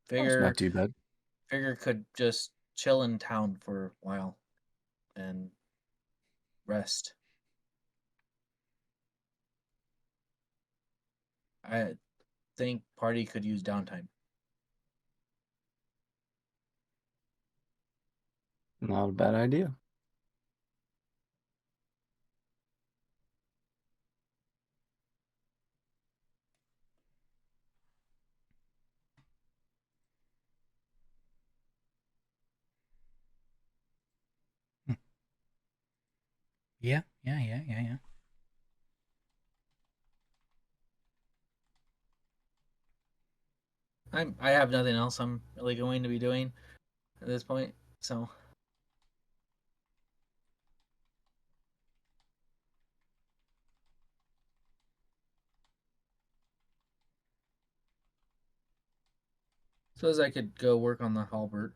That's Figure not too bad. could just chill in town for a while and rest. I think party could use downtime. Not a bad idea. Yeah. I have nothing else I'm really going to be doing at this point. So suppose I could go work on the halberd.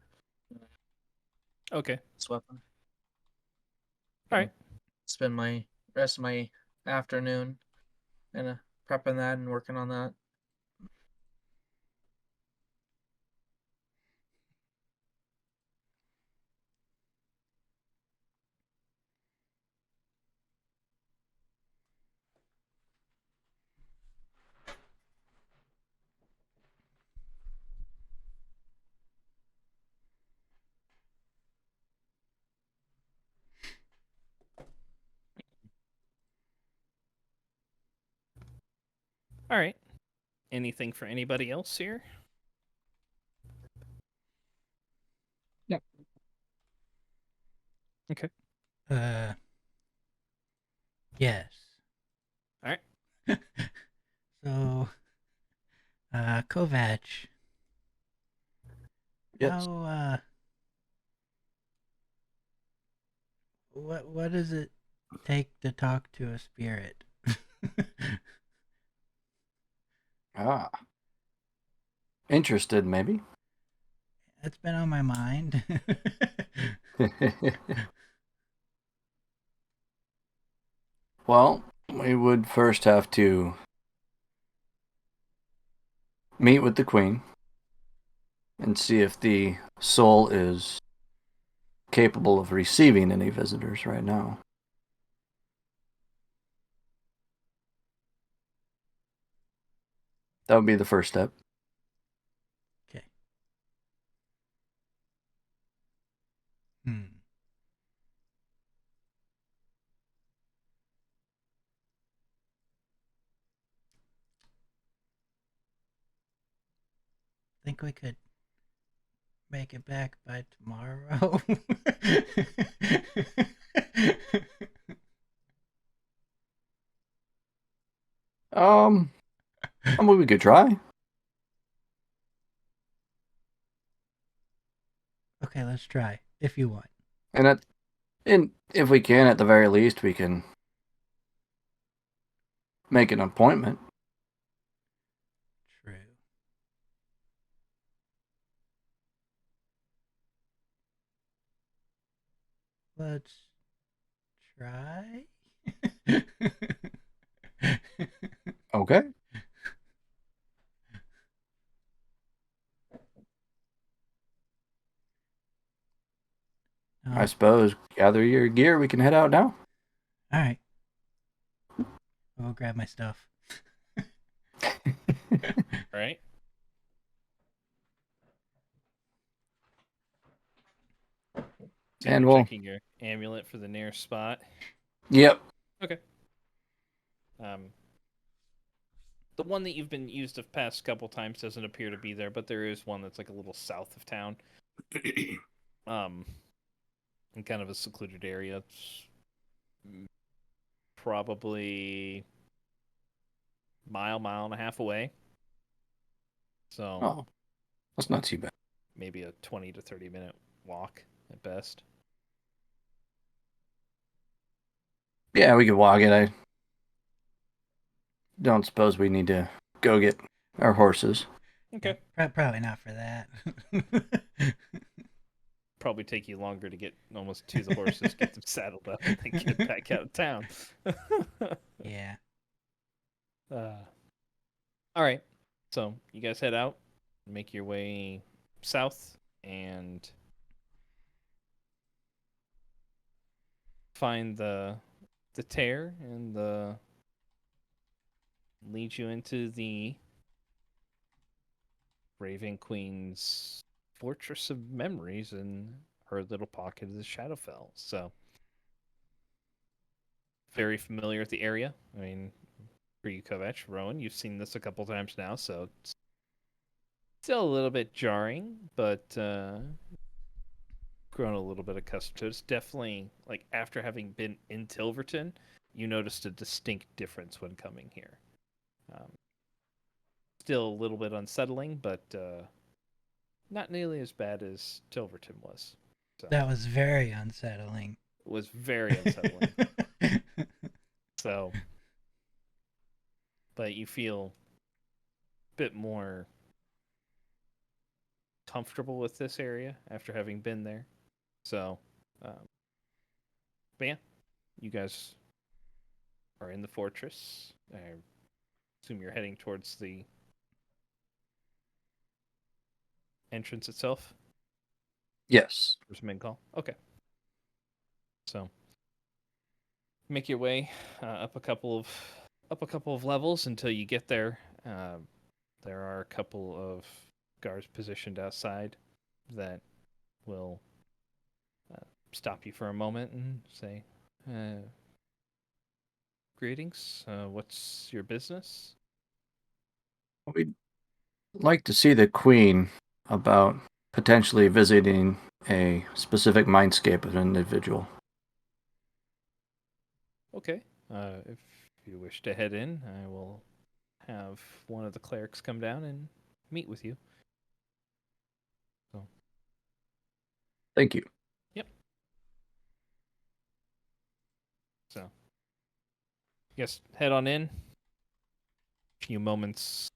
Okay. This weapon. All right. Spend my rest of my afternoon and prepping that and working on that. All right. Anything for anybody else here? Yep. Okay. Yes. All right. So, Kovac. Yes. How, what does it take to talk to a spirit? Ah. Interested, maybe? It's been on my mind. Well, we would first have to meet with the Queen and see if the soul is capable of receiving any visitors right now. That would be the first step. Okay. Think we could make it back by tomorrow? I mean, we could try. Okay, let's try, if you want. And if we can, at the very least, we can make an appointment. True. Let's try. Okay. I suppose gather your gear. We can head out now. All right. I'll go grab my stuff. Right? So And you're we'll- checking your amulet for the nearest spot. Yep. Okay. The one that you've been used the past couple times doesn't appear to be there, but there is one that's like a little south of town. In kind of a secluded area. It's probably mile and a half away. So Oh, that's not too bad. maybe a 20 to 30 minute walk at best. Yeah, we could walk it. I don't suppose we need to go get our horses. Okay. Probably not for that. Probably take you longer to get almost to the horses, get them saddled up, and then get back out of town. Yeah. All right. So you guys head out, make your way south, and find the tear and lead you into the Raven Queen's fortress of memories in her little pocket of the Shadowfell. So very familiar with the area. I mean, for you, Kovac, Rowan, you've seen this a couple times now, so it's still a little bit jarring, but grown a little bit accustomed to it. It's definitely, like, after having been in Tilverton, you noticed a distinct difference when coming here. Still a little bit unsettling, but not nearly as bad as Tilverton was. So, That was very unsettling. it was very unsettling. So, but you feel a bit more comfortable with this area after having been there. So, but yeah, you guys are in the fortress. I assume you're heading towards the entrance itself. Yes. There's Mincall. Okay. So, make your way up a couple of levels until you get there. There are a couple of guards positioned outside that will stop you for a moment and say, "Greetings. What's your business?" We'd like to see the Queen about potentially visiting a specific mindscape of an individual. Okay. If you wish to head in, I will have one of the clerics come down and meet with you. So, Thank you. so yes, head on in. A few moments.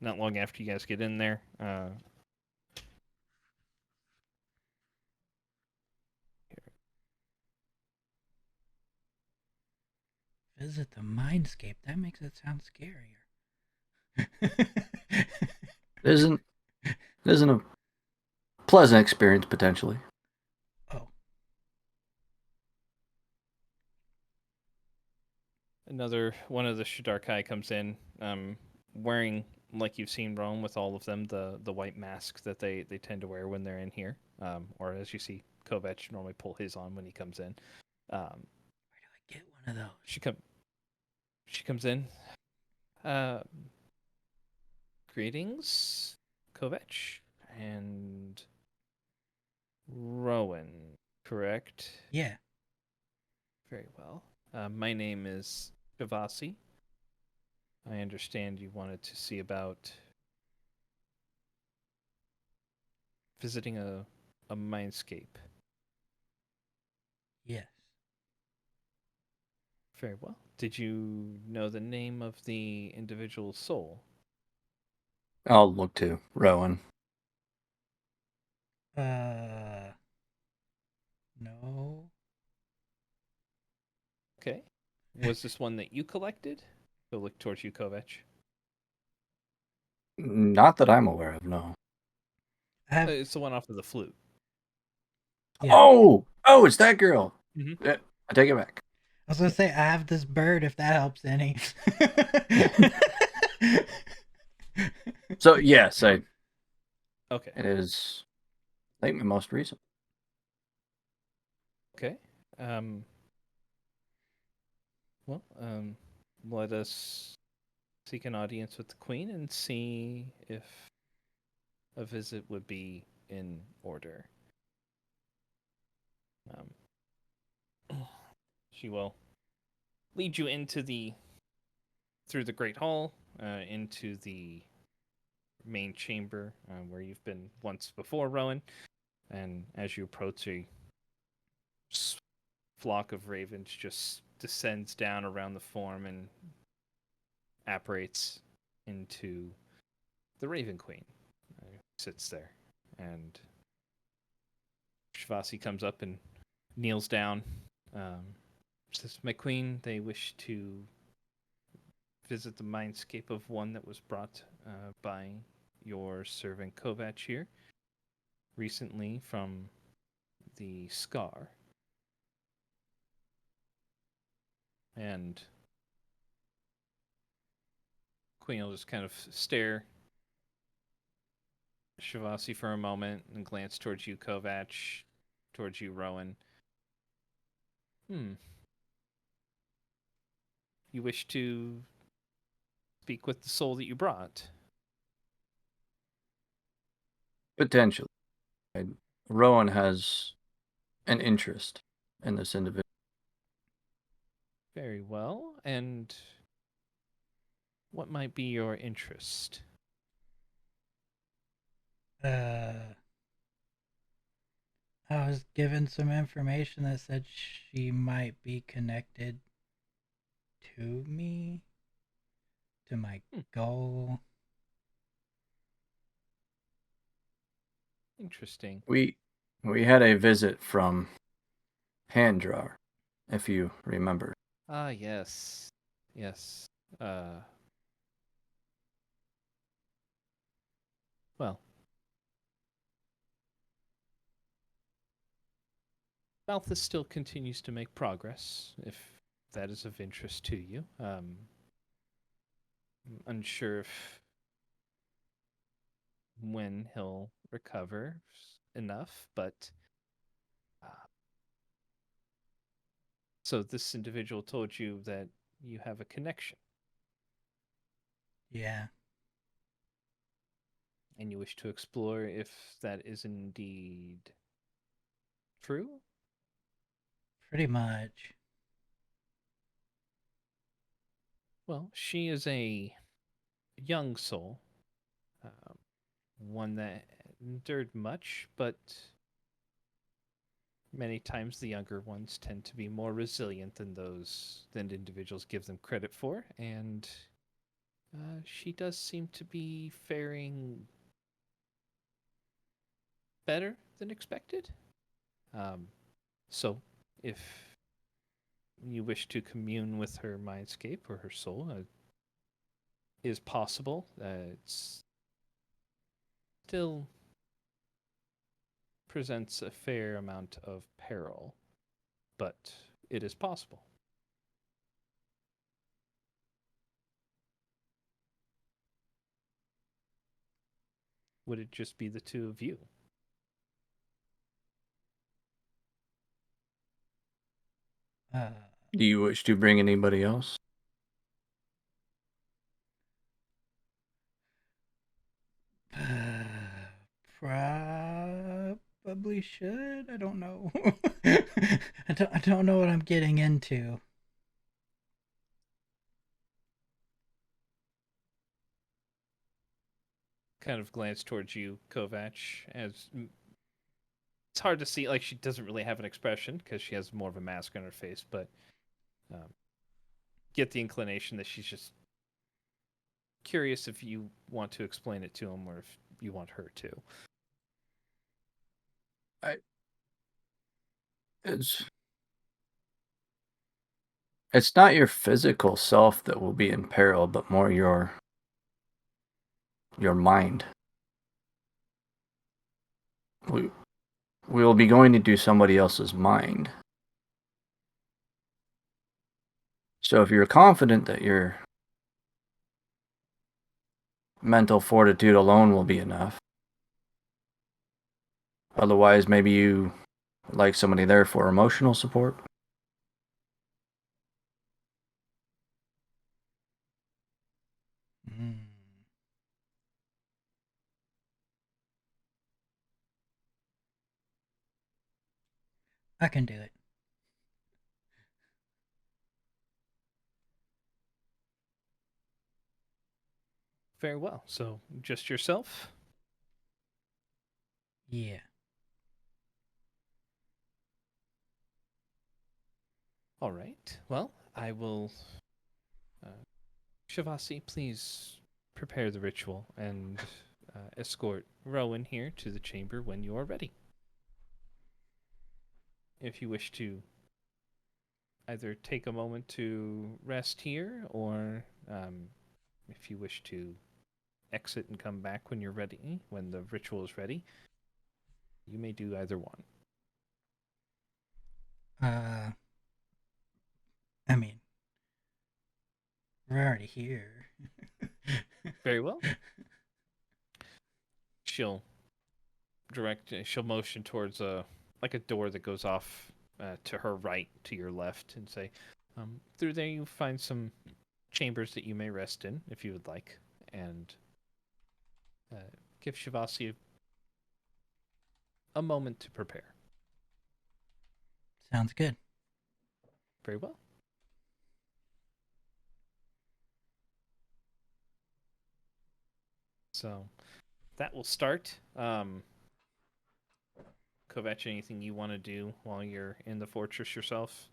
Not long after you guys get in there, Visit the mindscape. That makes it sound scarier. It isn't a pleasant experience potentially. Oh, another one of the Shidarkai comes in, wearing, like you've seen Rome with all of them, the white mask that they tend to wear when they're in here, or as you see Kovac normally pull his on when he comes in. where do I get one of those? She comes in. Greetings, Kovac and Rowan, correct? Yeah. Very well. My name is Shavasi. I understand you wanted to see about visiting a mindscape. Yes. Very well. Did you know the name of the individual soul? I'll look to Rowan. No. Okay. Was this one that you collected? He'll look towards you, Kovac. Not that I'm aware of, no. I have. It's the one off of the flute. Yeah. Oh, it's that girl. Mhm. Yeah, I take it back. was gonna say I have this bird if that helps any. So yes, it Okay. is. I think the most recent. Okay. Well, let us seek an audience with the Queen and see if a visit would be in order. She will lead you through the Great Hall, into the main chamber where you've been once before, Rowan. And as you approach, a flock of ravens just descends down around the form and apparates into the Raven Queen. Sits there, and Shavasi comes up and kneels down. Says, "My queen, they wish to visit the mindscape of one that was brought by your servant Kovac here recently from the Scar." And Queen will just kind of stare Shavasi for a moment and glance towards you, Kovac, towards you, Rowan. You wish to speak with the soul that you brought? Potentially. Rowan has an interest in this individual. Very well. And what might be your interest? I was given some information that said she might be connected to me, to my goal. Interesting. We had a visit from Handrar, if you remember. Ah, yes. Yes. Well. Malthus still continues to make progress, if that is of interest to you. I'm unsure if when he'll recover enough, but so this individual told you that you have a connection. Yeah. And you wish to explore if that is indeed true? Pretty much. Well, she is a young soul, one that endured much, but many times the younger ones tend to be more resilient than individuals give them credit for, and she does seem to be faring better than expected. So, if you wish to commune with her mindscape or her soul, is possible. It's still presents a fair amount of peril, but it is possible. Would it just be the two of you? Do you wish to bring anybody else? Probably should. I don't know. I don't know what I'm getting into. Kind of glance towards you, Kovac, as it's hard to see. Like, she doesn't really have an expression because she has more of a mask on her face, but get the inclination that she's just curious if you want to explain it to him or if you want her to. It's not your physical self that will be in peril, but more your mind. We will be going into somebody else's mind. So if you're confident that your mental fortitude alone will be enough, otherwise maybe you would like somebody there for emotional support. Mm. I can do it. Very well. So just yourself? Yeah. All right. Well, I will. Shavasi, please prepare the ritual and escort Rowan here to the chamber when you are ready. If you wish to either take a moment to rest here, or if you wish to exit and come back when you're ready, when the ritual is ready, you may do either one. I mean, we're already here. Very well. She'll she'll motion towards a door that goes off to her right, to your left, and say, through there you find some chambers that you may rest in if you would like, and give Shavasi a moment to prepare. Sounds good. Very well. So that will start. Kovetch, anything you want to do while you're in the fortress yourself?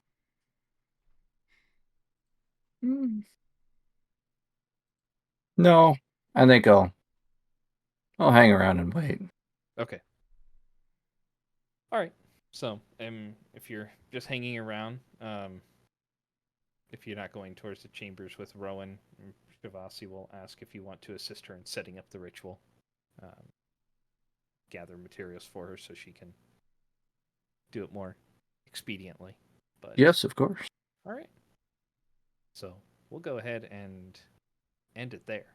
No, I think I'll hang around and wait. Okay. All right. So, if you're just hanging around, if you're not going towards the chambers with Rowan, Shavasi will ask if you want to assist her in setting up the ritual, gather materials for her so she can do it more expediently. But Yes, of course. all right. So we'll go ahead and end it there,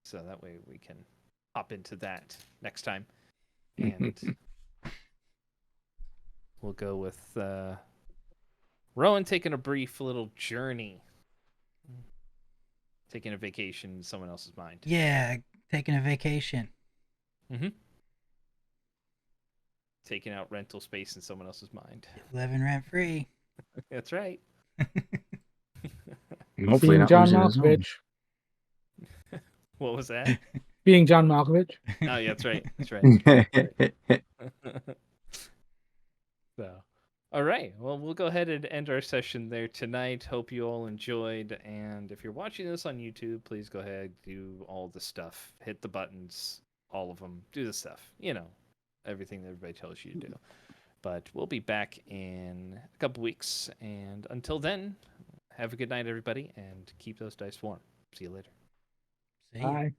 so that way we can hop into that next time, and we'll go with Rowan taking a brief little journey. Taking a vacation in someone else's mind. Yeah, taking a vacation. Mm-hmm. Taking out rental space in someone else's mind. Living rent free. That's right. Hopefully Being not John losing his own. Malkovich. What was that? Being John Malkovich. Oh, yeah, that's right. That's right. So, all right. Well, we'll go ahead and end our session there tonight. Hope you all enjoyed. And if you're watching this on YouTube, please go ahead, do all the stuff. Hit the buttons, all of them. Do the stuff. You know, everything that everybody tells you to do. But we'll be back in a couple weeks. And until then, have a good night, everybody, and keep those dice warm. See you later. See ya. Bye.